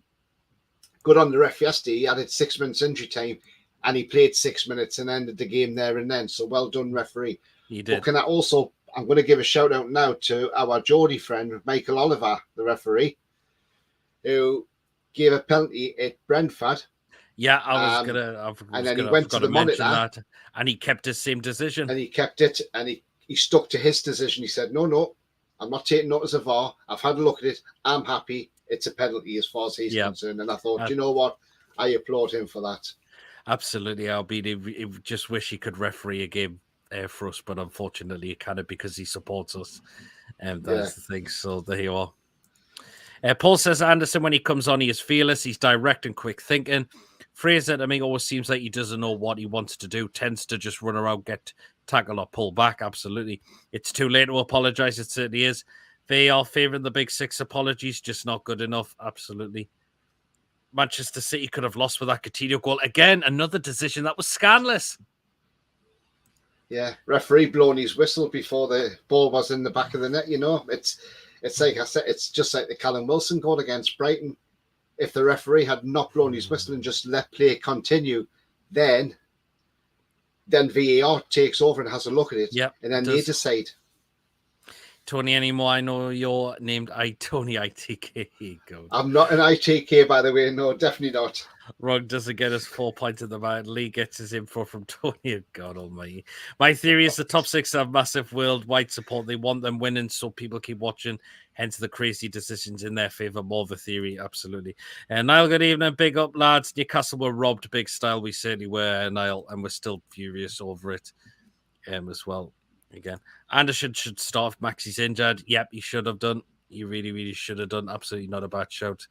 good on the ref yesterday. He added 6 minutes injury time, and he played 6 minutes and ended the game there and then. So well done, referee. He did. But I'm going to give a shout out now to our Geordie friend, Michael Oliver, the referee, who gave a penalty at Brentford. Yeah, I was he went to the monitor that, and he kept his same decision. And he kept it, and he stuck to his decision. He said, no, I'm not taking notice of VAR. I've had a look at it. I'm happy. It's a penalty as far as he's concerned. And I thought, you know what? I applaud him for that. Absolutely. I just wish he could referee a game for us, but unfortunately he cannot because he supports us. And that's the thing. So there you are. Paul says Anderson, when he comes on, he is fearless. He's direct and quick thinking. Fraser, to me, always seems like he doesn't know what he wants to do. Tends to just run around, get tackled or pull back. Absolutely. It's too late to apologise. It certainly is. They are favouring the big six apologies, just not good enough. Absolutely. Manchester City could have lost with that Coutinho goal. Again, another decision that was scandalous. Yeah, referee blowing his whistle before the ball was in the back of the net. It's like I said, it's just like the Callum Wilson goal against Brighton. If the referee had not blown his whistle and just let play continue, then VAR takes over and has a look at it, and then they decide. Tony anymore. I know you're named Tony ITK. I'm not an ITK, by the way. No, definitely not. Rugg doesn't get us 4 points in the match. Lee gets his info from Tony. God almighty. My theory is the top six have massive worldwide support. They want them winning, so people keep watching. Hence the crazy decisions in their favour. More of a theory, absolutely. And Niall, good evening. Big up, lads. Newcastle were robbed big style. We certainly were, Niall, and we're still furious over it as well. Again, Anderson should start if Maxi's injured. Yep, he should have done. He really, really should have done. Absolutely not a bad shout.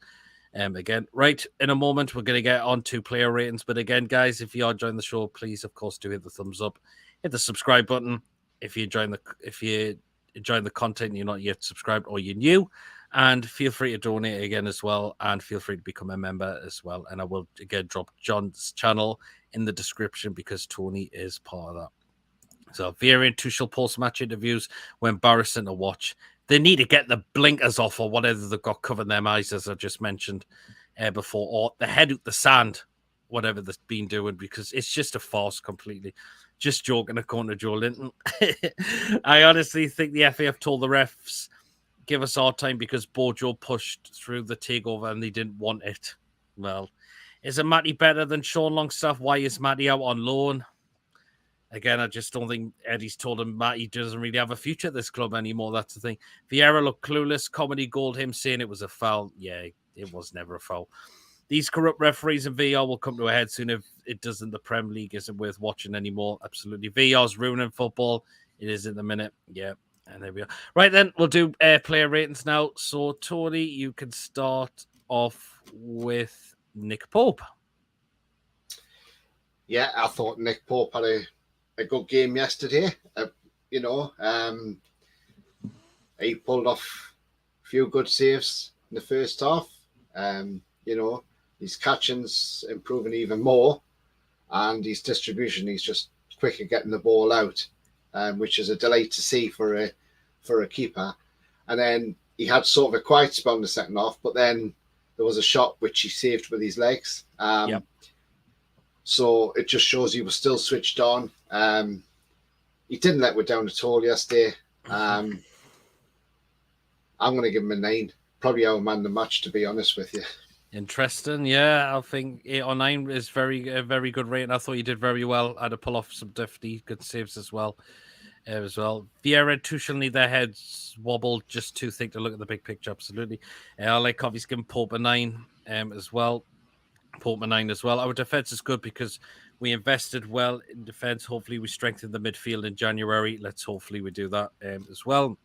Again, right, in a moment, we're going to get on to player ratings. But again, guys, if you are enjoying the show, please, of course, do hit the thumbs up. Hit the subscribe button if you're enjoying the content and you're not yet subscribed or you're new. And feel free to donate again as well. And feel free to become a member as well. And I will, again, drop John's channel in the description because Tony is part of that. So Vieira and Tuchel post-match interviews were embarrassing to watch. They need to get the blinkers off or whatever they've got covering their eyes, as I just mentioned before, or the head out the sand, whatever they've been doing, because it's just a farce completely. Just joking according to Joe Linton. I honestly think the FA have told the refs, give us our time because Bojo pushed through the takeover and they didn't want it. Well, is a Matty better than Sean Longstaff? Why is Matty out on loan? Again, I just don't think Eddie's told him Matty doesn't really have a future at this club anymore. That's the thing. Vieira looked clueless. Comedy gold him saying it was a foul. Yeah, it was never a foul. These corrupt referees and VAR will come to a head soon if it doesn't. The Premier League isn't worth watching anymore. Absolutely. VAR's ruining football. It is in the minute. Yeah, and there we are. Right then, we'll do player ratings now. So, Tony, you can start off with Nick Pope. Yeah, I thought Nick Pope had a good game yesterday. He pulled off a few good saves in the first half. His catching's improving even more, and his distribution, he's just quick at getting the ball out, which is a delight to see for a keeper. And then he had sort of a quiet spell in the second half, but then there was a shot which he saved with his legs. Yep. So it just shows he was still switched on. He didn't let us down at all yesterday. I'm going to give him a 9. Probably our man of the match, to be honest with you. Interesting. Yeah, I think 8 or 9 is a very good rating. I thought he did very well. I had to pull off some defty good saves as well. Vieira and Tuchel need their heads wobbled, just too thick to look at the big picture. Absolutely. I like Covey's given Pope a 9 as well. Pope a 9 as well. Our defense is good because we invested well in defense. Hopefully, we strengthen the midfield in January. Let's hopefully we do that as well.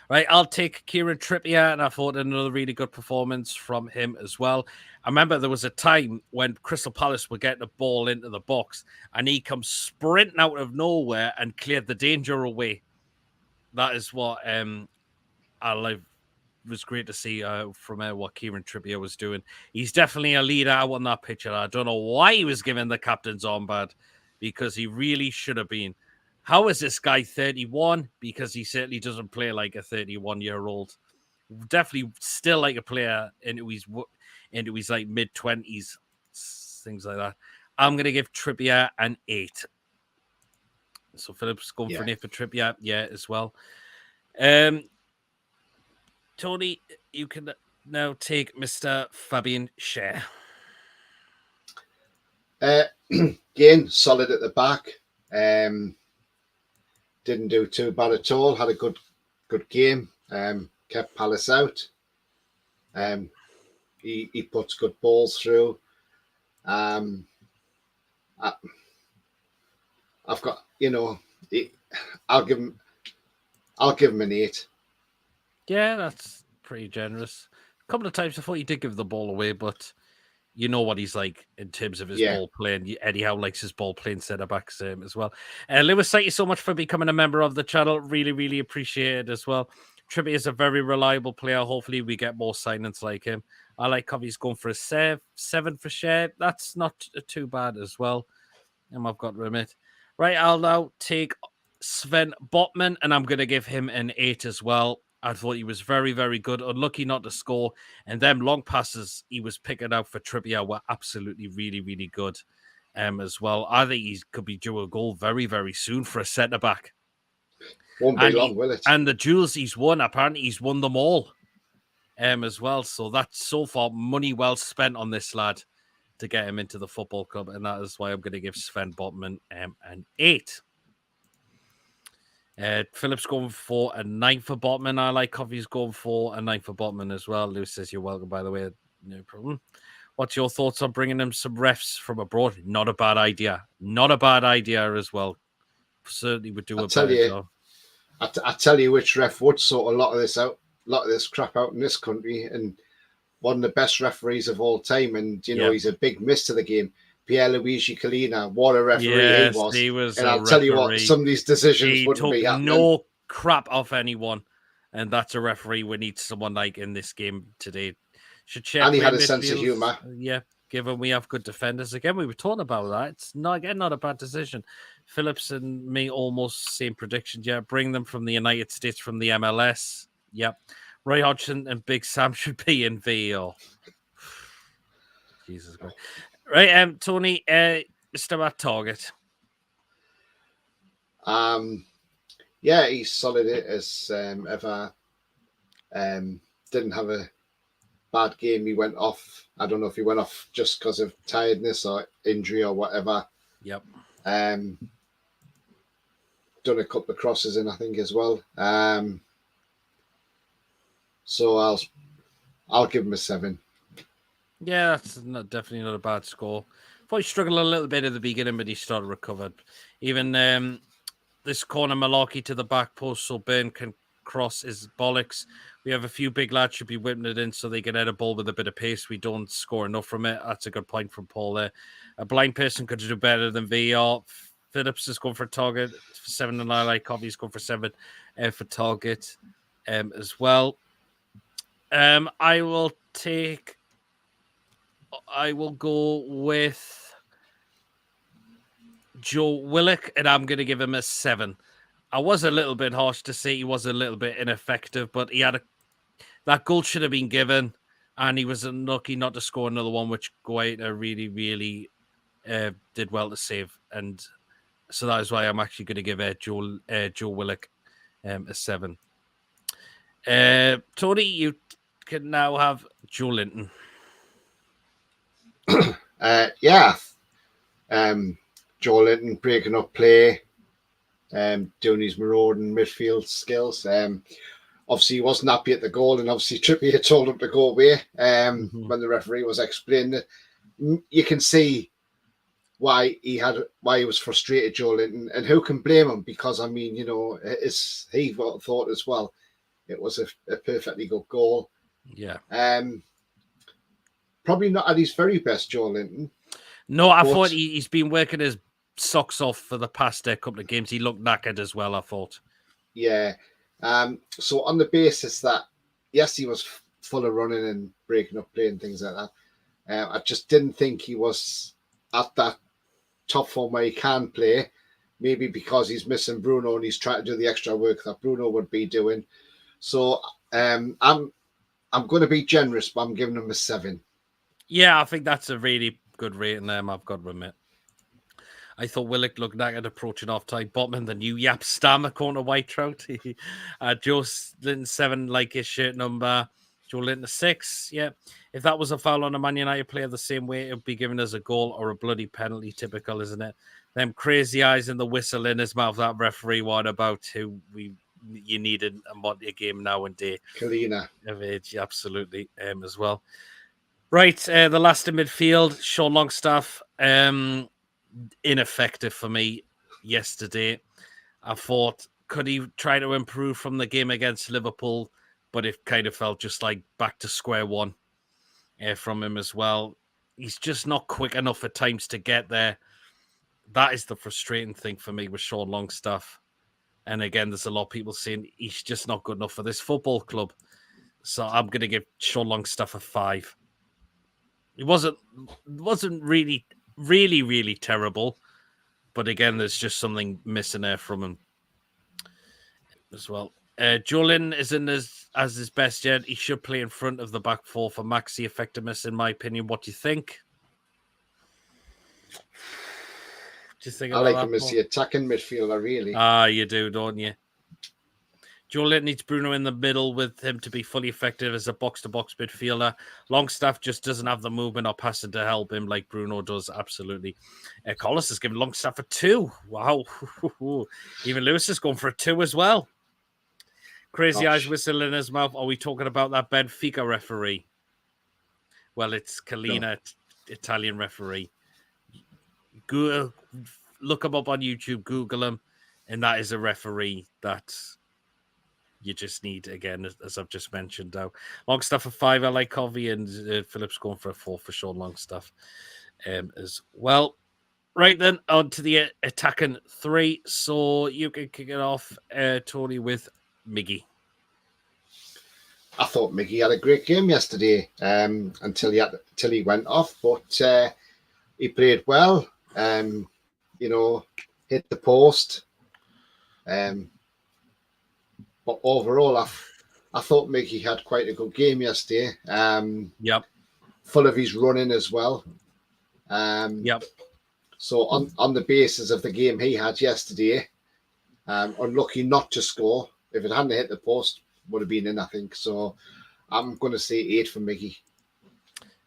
Right, I'll take Kieran Trippier, and I thought another really good performance from him as well. I remember there was a time when Crystal Palace were getting the ball into the box, and he comes sprinting out of nowhere and cleared the danger away. That is what was great to see from what Kieran Trippier was doing. He's definitely a leader out on that pitch, and I don't know why he was given the captain's armband, because he really should have been. How is this guy 31? Because he certainly doesn't play like a 31-year-old. Definitely still like a player into his like mid-20s, things like that. I'm going to give Trippier an 8. So Philip's going for an 8 for Trippier, as well. Tony, you can now take Mr. Fabian Schär. Again, solid at the back. Didn't do too bad at all. Had a good game. Kept Palace out. He puts good balls through. I've got, I'll give him an 8. Yeah, that's pretty generous. A couple of times I thought he did give the ball away, but you know what he's like in terms of his Yeah. ball playing. Eddie Howe likes his ball playing centre backs as well. Lewis, thank you so much for becoming a member of the channel. Really, really appreciate it as well. Trippier is a very reliable player. Hopefully, we get more signings like him. I like Covey's going for a 7 for share. That's not too bad as well. And I've got to admit. Right, I'll now take Sven Botman, and I'm going to give him an 8 as well. I thought he was very, very good. Unlucky not to score. And them long passes he was picking out for Trippier were absolutely really, really good as well. I think he could be due a goal very, very soon for a centre-back. Won't be long, will it? And the duels he's won, apparently he's won them all as well. So that's so far money well spent on this lad to get him into the football club. And that is why I'm going to give Sven Botman an 8. Philip's going for a 9 for Botman. I like Coffey's going for a 9 for Botman as well. Lou says you're welcome, by the way. No problem. What's your thoughts on bringing him some refs from abroad? Not a bad idea. Not a bad idea as well. Certainly would do a better job. I tell you which ref would sort a lot of this crap out in this country, and one of the best referees of all time. And you know he's a big miss to the game. Pierluigi Collina, what a referee he was. And I'll tell you what, some of these decisions wouldn't be happening. No crap off anyone, and that's a referee we need someone like in this game today. And he had a sense of humour. Yeah, given we have good defenders. Again, we were talking about that. It's not a bad decision. Phillips and me almost same predictions. Yeah, bring them from the United States, from the MLS. Yep. Roy Hodgson and Big Sam should be in VAR. Jesus Christ. Right, Tony, Mr. At Target. Yeah, he's solid as ever. Didn't have a bad game. He went off. I don't know if he went off just because of tiredness or injury or whatever. Yep. Done a couple of crosses in, I think, as well. So I'll give him a 7. Yeah, that's definitely not a bad score. Thought he struggled a little bit at the beginning, but he started recovered. Even this corner malarkey to the back post, so Burn can cross is bollocks. We have a few big lads should be whipping it in so they can head a ball with a bit of pace. We don't score enough from it. That's a good point from Paul there. A blind person could do better than VAR. Phillips is going for target for 7, and I like Coffey's going for 7 for target as well. I will go with Joe Willocks, and I'm going to give him a 7. I was a little bit harsh to say he was a little bit ineffective, but he had that goal should have been given, and he was unlucky not to score another one, which Guaita really, really did well to save. And so that is why I'm actually going to give Joe Willocks a 7. Tony, you can now have Joe Linton. Joe Linton breaking up play, doing his marauding midfield skills. Obviously, he wasn't happy at the goal, and obviously Trippier told him to go away when the referee was explaining it. You can see why he was frustrated, Joe Linton, and who can blame him? Because I mean, he thought as well it was a perfectly good goal. Yeah. Probably not at his very best, Joe Linton. No, I thought he's been working his socks off for the past couple of games. He looked knackered as well, I thought. Yeah. So on the basis that, yes, he was full of running and breaking up play and things like that, I just didn't think he was at that top form where he can play. Maybe because he's missing Bruno and he's trying to do the extra work that Bruno would be doing. So I'm going to be generous, but I'm giving him a 7. Yeah, I think that's a really good rating. I've got to admit. I thought Willocks looked knackered approaching half-time. Botman, the new Yap Stammer corner white trout. Joe Linton 7, like his shirt number. Joe Linton 6. Yeah. If that was a foul on a Man United player the same way, it would be given as a goal or a bloody penalty. Typical, isn't it? Them crazy eyes and the whistle in his mouth. That referee one about who you needed a Monty game now and day. Collina. Of age, absolutely, as well. Right, the last in midfield, Sean Longstaff, ineffective for me yesterday. I thought, could he try to improve from the game against Liverpool? but it kind of felt just like back to square one from him as well. He's just not quick enough at times to get there. That is the frustrating thing for me with Sean Longstaff. And again, there's a lot of people saying he's just not good enough for this football club. So I'm going to give Sean Longstaff a 5. It wasn't really, really, really terrible. But again, there's just something missing there from him as well. Julian isn't as his best yet. He should play in front of the back four for maxi effectiveness, in my opinion. What do you think? Do you think I like him as the attacking midfielder, really. You do, don't you? Julian needs Bruno in the middle with him to be fully effective as a box-to-box midfielder. Longstaff just doesn't have the movement or passing to help him like Bruno does, absolutely. Collis has given Longstaff a 2. Wow. Even Lewis is going for a 2 as well. Crazy eyes whistle in his mouth. Are we talking about that Benfica referee? Well, it's Kalina, Italian referee. Look him up on YouTube, Google him, and that is a referee that you just need, again, as I've just mentioned. Now, Longstaff a 5, I like Covey, and Phillips going for a 4 for Sean Longstaff as well. Right then, on to the attacking 3. So you can kick it off, Tony, with Miggy. I thought Miggy had a great game yesterday until he went off, but he played well. Hit the post. But overall, I thought Miggy had quite a good game yesterday. Yep. Full of his running as well. Yep. So on the basis of the game he had yesterday, unlucky not to score. If it hadn't hit the post, would have been in, I think. So I'm going to say 8 for Miggy.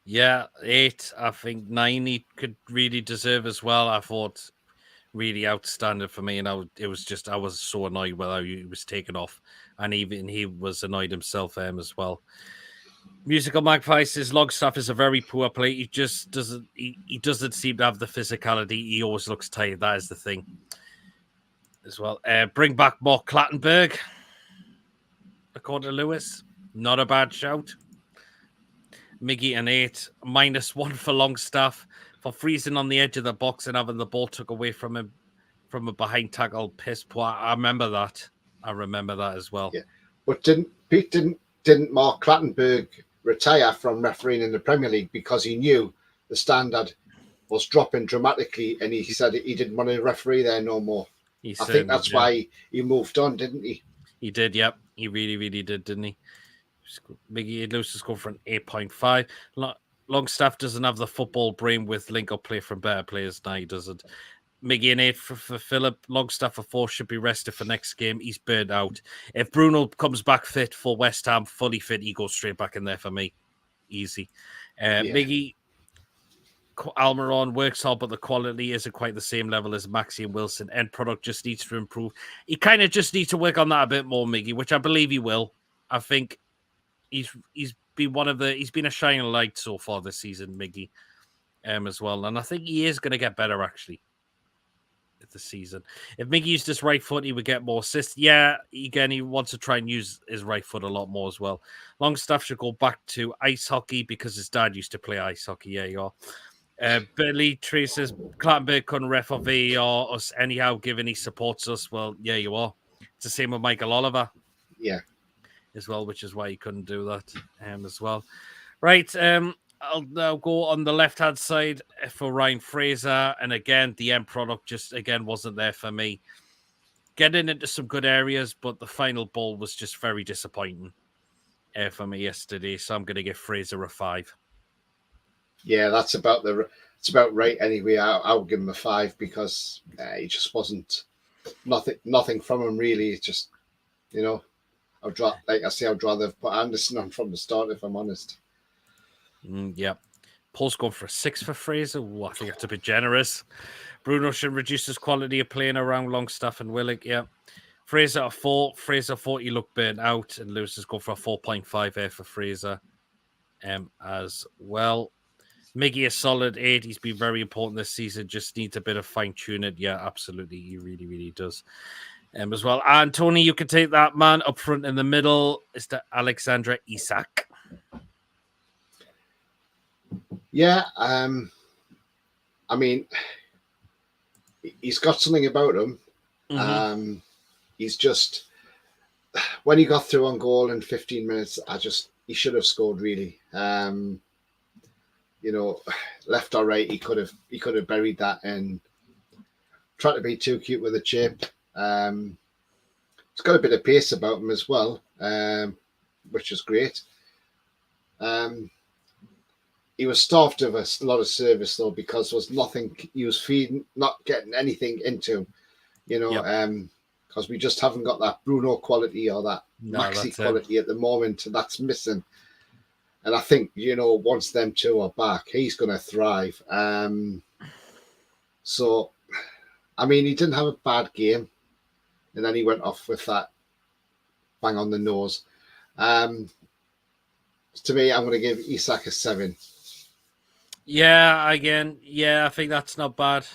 Yeah, 8. I think 9 he could really deserve as well. I thought really outstanding for me, and I was so annoyed with how he was taken off, and even he was annoyed himself as well. Musical Magpie says Longstaff is a very poor player. He just doesn't seem to have the physicality. He always looks tired. That is the thing as well. Bring back more Clattenburg, according to Lewis. Not a bad shout. Miggy an 8, -1 for Longstaff for freezing on the edge of the box and having the ball took away from him from a behind tackle. Piss poor. I remember that. As well. Yeah, but didn't Mark Clattenburg retire from refereeing in the Premier League because he knew the standard was dropping dramatically, and he said he didn't want to referee there no more. I think that's why he moved on, didn't he? He did. Yep, he really, really did, didn't he? Miggy Lewis scored for an 8.5. Longstaff doesn't have the football brain with link-up play from better players. No, he doesn't. Miggy an 8 for Philip. Longstaff a 4 should be rested for next game. He's burned out. If Bruno comes back fit for West Ham, fully fit, he goes straight back in there for me. Easy. Miggy Almiron works hard, but the quality isn't quite the same level as Maxi and Wilson. End product just needs to improve. He kind of just needs to work on that a bit more, Miggy, which I believe he will. I think he's been a shining light so far this season, Miggy, as well. And I think he is going to get better, actually, this season. If Miggy used his right foot, he would get more assists. Yeah, again, he wants to try and use his right foot a lot more as well. Longstaff should go back to ice hockey because his dad used to play ice hockey. Yeah, you are. Billy Tree says Clattenburg couldn't ref or VAR us anyhow, given he supports us. Well, yeah, you are. It's the same with Michael Oliver. Yeah. As well, which is why he couldn't do that as well. Right, I'll now go on the left-hand side for Ryan Fraser. And again, the end product just, again, wasn't there for me. Getting into some good areas, but the final ball was just very disappointing for me yesterday. So I'm going to give Fraser a 5. Yeah, that's about right anyway. I'll give him a 5 because he just wasn't nothing from him really. It's just, I'd rather have put Anderson on from the start, if I'm honest. Yeah. Paul's going for a 6 for Fraser. Ooh, I think that's a bit generous. Bruno should reduce his quality of playing around Longstaff and Willock. Yeah. Fraser a 4. Fraser thought he looked burnt out, and Lewis has gone for a 4.5 there for Fraser as well. Miggy a solid 8. He's been very important this season. Just needs a bit of fine tuning. Yeah, absolutely. He really, really does. As well. And Tony, you can take that man up front in the middle. Is to Alexander Isak. Yeah, I mean, he's got something about him. Mm-hmm. He's just, when he got through on goal in 15 minutes, he should have scored really. Left or right, he could have buried that and tried to be too cute with a chip. He's got a bit of pace about him as well, which is great. He was starved of a lot of service though, because there was nothing he was feeding, not getting anything into, because we just haven't got that Bruno quality or that Maxi quality at the moment. That's missing. And I think, once them two are back, he's going to thrive. So, I mean, he didn't have a bad game. And then he went off with that bang on the nose. To me, I'm going to give Isak a 7. Yeah, I think that's not bad.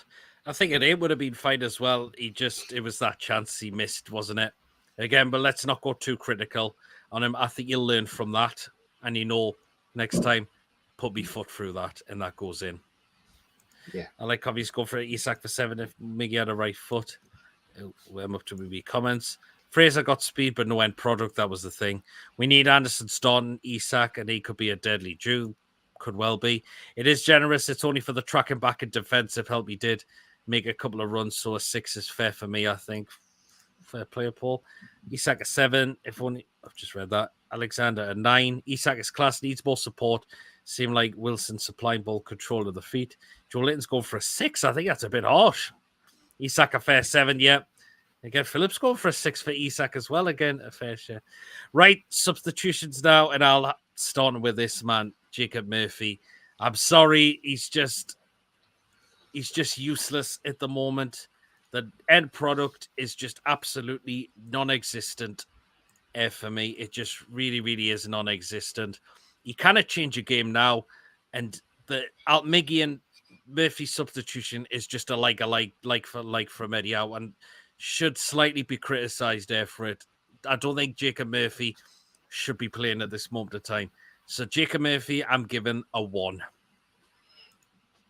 I think it would have been fine as well. It was that chance he missed, wasn't it? Again, but let's not go too critical on him. I think you'll learn from that. And next time, put me foot through that, and that goes in. Yeah. I like how he's going for Isak for 7 if Miggy had a right foot. I'm up to maybe comments. Fraser got speed, but no end product. That was the thing. We need Anderson starting Isak, and he could be a deadly Jew. Could well be. It is generous. It's only for the tracking back and defensive help he did make a couple of runs, so a 6 is fair for me, I think. Fair player, Paul. Isak a 7. If only I've just read that. Alexander a 9. Isak is class, needs more support. Seem like Wilson supplying ball control of the feet. Joe Litton's going for a 6. I think that's a bit harsh. Isak a fair 7, yeah. Again, Phillips going for a 6 for Isak as well. Again, a fair share. Right, substitutions now, and I'll start with this man, Jacob Murphy. I'm sorry, he's just useless at the moment. The end product is just absolutely non-existent for me. It just really, really is non-existent. You cannot change a game now, and the Miggy and Murphy substitution is just a like from Eddie Howe, and should slightly be criticised there for it. I don't think Jacob Murphy should be playing at this moment of time. So Jacob Murphy, I'm giving a 1.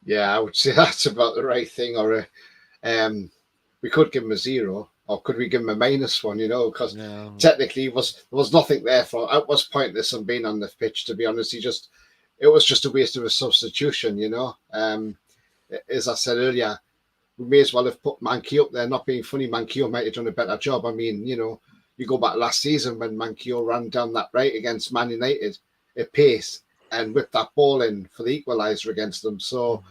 Yeah, I would say that's about the right thing. Or we could give him a 0, or could we give him a -1? Because technically there was nothing there for. It was pointless on being on the pitch, to be honest. It was just a waste of a substitution. As I said earlier, we may as well have put Mankey up there. Not being funny, Mankey might have done a better job. I mean, you go back last season when Mankey ran down that right against Man United at pace and whipped that ball in for the equaliser against them. So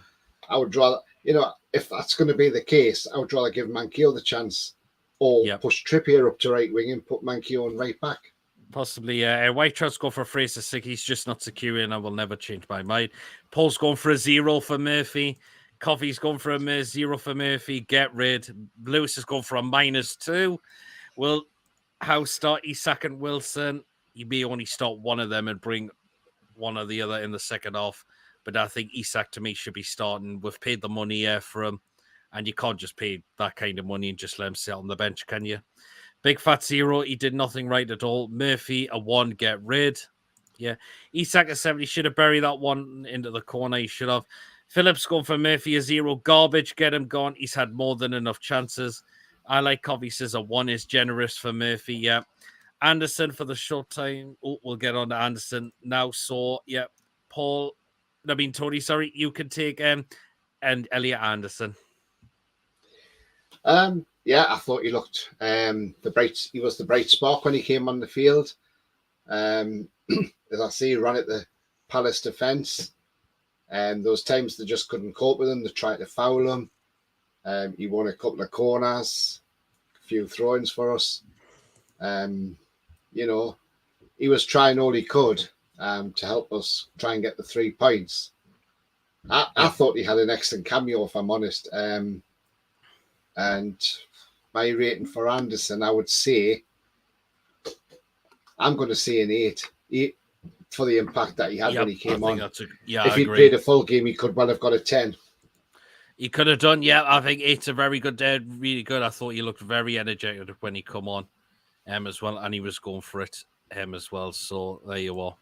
I would rather, if that's going to be the case, I would rather give Mankey the chance or push Trippier up to right wing and put Mankey on right back. Possibly, White Trout's go for Fraser 6. He's just not secure, and I will never change my mind. Paul's going for a 0 for Murphy. Coffee's going for a 0 for Murphy. Get rid. Lewis is going for a -2. Will Howe start Isak and Wilson? You may only start one of them and bring one or the other in the second half. But I think Isak, to me, should be starting. We've paid the money for him. And you can't just pay that kind of money and just let him sit on the bench, can you? Big fat 0. He did nothing right at all. Murphy, a 1. Get rid. Yeah. Isak a 7. He should have buried that one into the corner. He should have. Phillips going for Murphy a 0. Garbage. Get him gone. He's had more than enough chances. I like Coffee says a 1 is generous for Murphy. Yeah. Anderson for the short time. Oh, we'll get on to Anderson now. So, yeah. Tony, sorry. You can take and Elliot Anderson. Yeah, I thought he looked he was the bright spark when he came on the field. As I see, he ran at the Palace defence. Those times they just couldn't cope with him. They tried to foul him. He won a couple of corners, a few throw-ins for us. He was trying all he could to help us try and get the 3 points. I thought he had an excellent cameo, if I'm honest. And my rating for Anderson, I would say, I'm going to say an 8 for the impact that he had when he came on. If he'd played a full game, he could well have got a 10. He could have done, yeah. I think it's a very good day, really good. I thought he looked very energetic when he come on as well, and he was going for it as well. So there you are.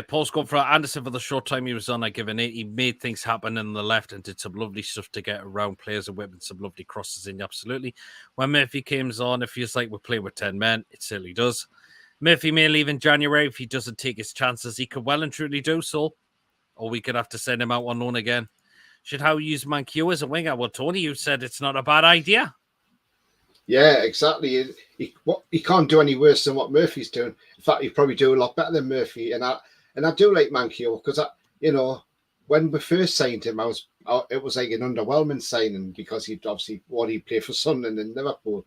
Paul's gone for Anderson for the short time he was on. I give an 8. He made things happen in the left and did some lovely stuff to get around players and whipping some lovely crosses in. Absolutely. When Murphy comes on, it feels like we're playing with 10 men. It certainly does. Murphy may leave in January if he doesn't take his chances. He could well and truly do so, or we could have to send him out on loan again. Should Howe use Manquillo as a winger? Well, Tony, you said it's not a bad idea. Yeah, exactly. He can't do any worse than what Murphy's doing. In fact, he'd probably do a lot better than Murphy. And I do like Manquillo because when we first signed him, it was like an underwhelming signing because he'd obviously played for Sunderland and Liverpool.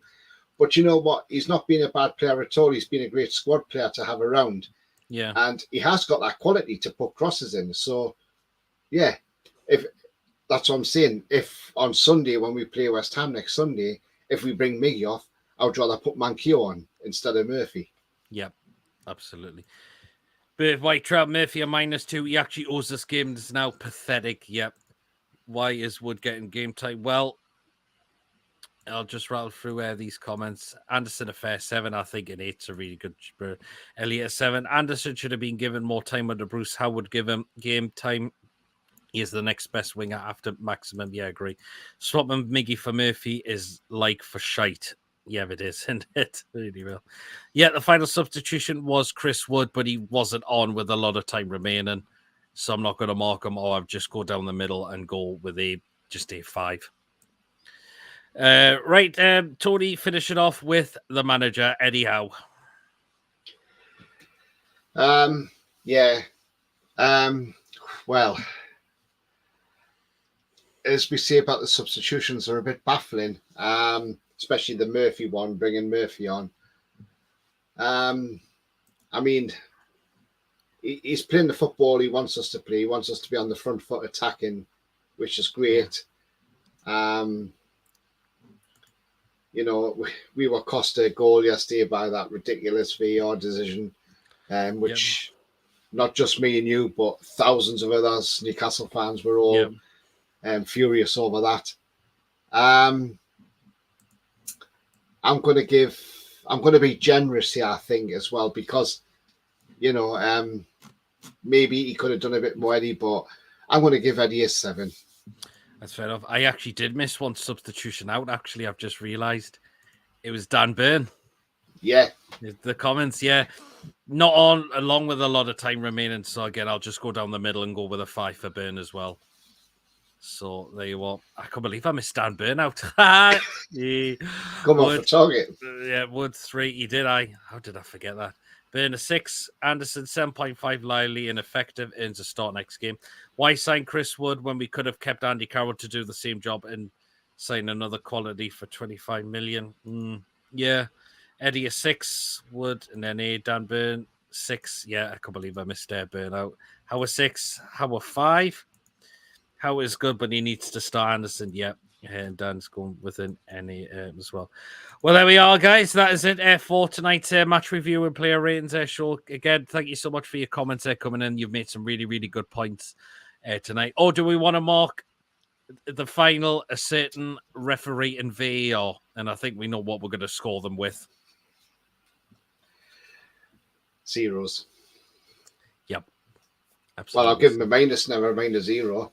But you know what? He's not been a bad player at all. He's been a great squad player to have around. Yeah, and he has got that quality to put crosses in. So, yeah, if that's what I'm saying. If on Sunday when we play West Ham next Sunday, if we bring Miggy off, I would rather put Manquillo on instead of Murphy. Yep, absolutely. But White Trout Murphy a -2. He actually owes this game. It's now pathetic. Yep. Why is Wood getting game time? Well, I'll just rattle through these comments. Anderson a fair 7. I think an 8's a really good. Elliot a 7. Anderson should have been given more time under Bruce. How would give him game time? He is the next best winger after Maximum. Yeah, I agree. Swapping Miggy for Murphy is like for shite. Yeah, it is, isn't it? Really will. Yeah, the final substitution was Chris Wood, but he wasn't on with a lot of time remaining. So I'm not going to mark him, or I'll just go down the middle and go with a 5. Right, Tony, finish it off with the manager, Eddie Howe. Yeah. Well, as we say about the substitutions, are a bit baffling, especially the Murphy one, bringing Murphy on. I mean, he's playing the football he wants us to play. He wants us to be on the front foot attacking, which is great. We were cost a goal yesterday by that ridiculous VAR decision, which not just me and you, but thousands of others Newcastle fans were all furious over that. I'm going to be generous here, I think, as well, because maybe he could have done a bit more, Eddie, but I'm going to give Eddie a 7. That's fair enough. I actually did miss one substitution out. Actually, I've just realised it was Dan Burn. Yeah. The comments, not on along with a lot of time remaining. So again, I'll just go down the middle and go with a 5 for Burn as well. So there you are. I can't believe I missed Dan Burn out. Come off the target. Yeah, Wood 3. He did. How did I forget that? Burn a 6. Anderson 7.5. Lively ineffective. Earns a start next game. Why sign Chris Wood when we could have kept Andy Carroll to do the same job and sign another quality for 25 million? Yeah. Eddie a 6. Wood and then a Dan Burn 6. Yeah, I can't believe I missed Burn out. How a 6? How a 5? How is good, but he needs to start Anderson. Yeah. And Dan's going within any as well. Well, there we are, guys. That is it for tonight's match review and player ratings show. Again, thank you so much for your comments coming in. You've made some really, really good points tonight. Or do we want to mark the final a certain referee and VAR? And I think we know what we're going to score them with. 0s. Yep. Absolutely. Well, I'll give him a minus, never mind a 0.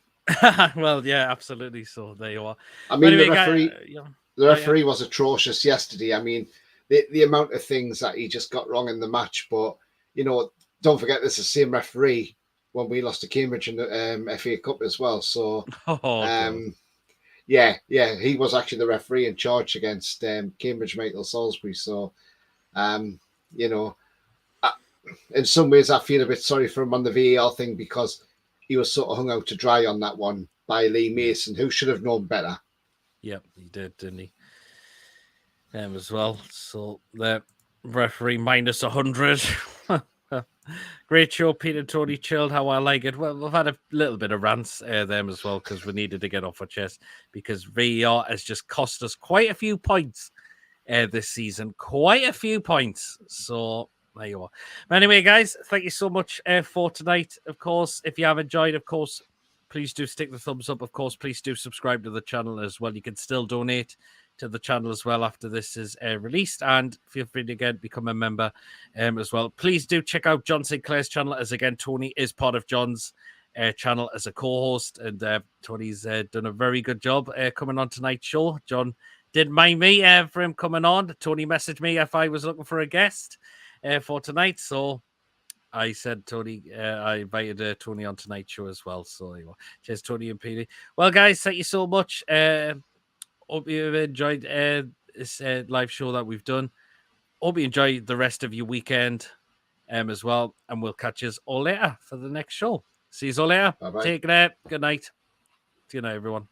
Well, yeah, absolutely. So there you are. I mean, the referee was atrocious yesterday. I mean, the amount of things that he just got wrong in the match. But, don't forget, this is the same referee when we lost to Cambridge in the FA Cup as well. So, he was actually the referee in charge against Cambridge, Michael Salisbury. So, in some ways, I feel a bit sorry for him on the VAR thing because he was sort of hung out to dry on that one by Lee Mason, who should have known better. Yep, he did, didn't he? As well. So the referee minus 100. Great show, Peter Tony. Chilled, how I like it. Well, we've had a little bit of rants them as well because we needed to get off our chest because VAR has just cost us quite a few points this season. Quite a few points. So there you are. But anyway, guys, thank you so much for tonight. Of course, if you have enjoyed, of course, please do stick the thumbs up. Of course, please do subscribe to the channel as well. You can still donate to the channel as well after this is released, and feel free to again become a member as well. Please do check out John Sinclair's channel, as again Tony is part of John's channel as a co-host, and Tony's done a very good job coming on tonight's show. John didn't mind me for him coming on. Tony messaged me if I was looking for a guest for tonight, so I said Tony. I invited Tony on tonight's show as well. So cheers, Tony and Petey. Well, guys, thank you so much. Hope you enjoyed this live show that we've done. Hope you enjoy the rest of your weekend as well. And we'll catch you all later for the next show. See you all later. Bye-bye. Take care. Good night. See you night, everyone.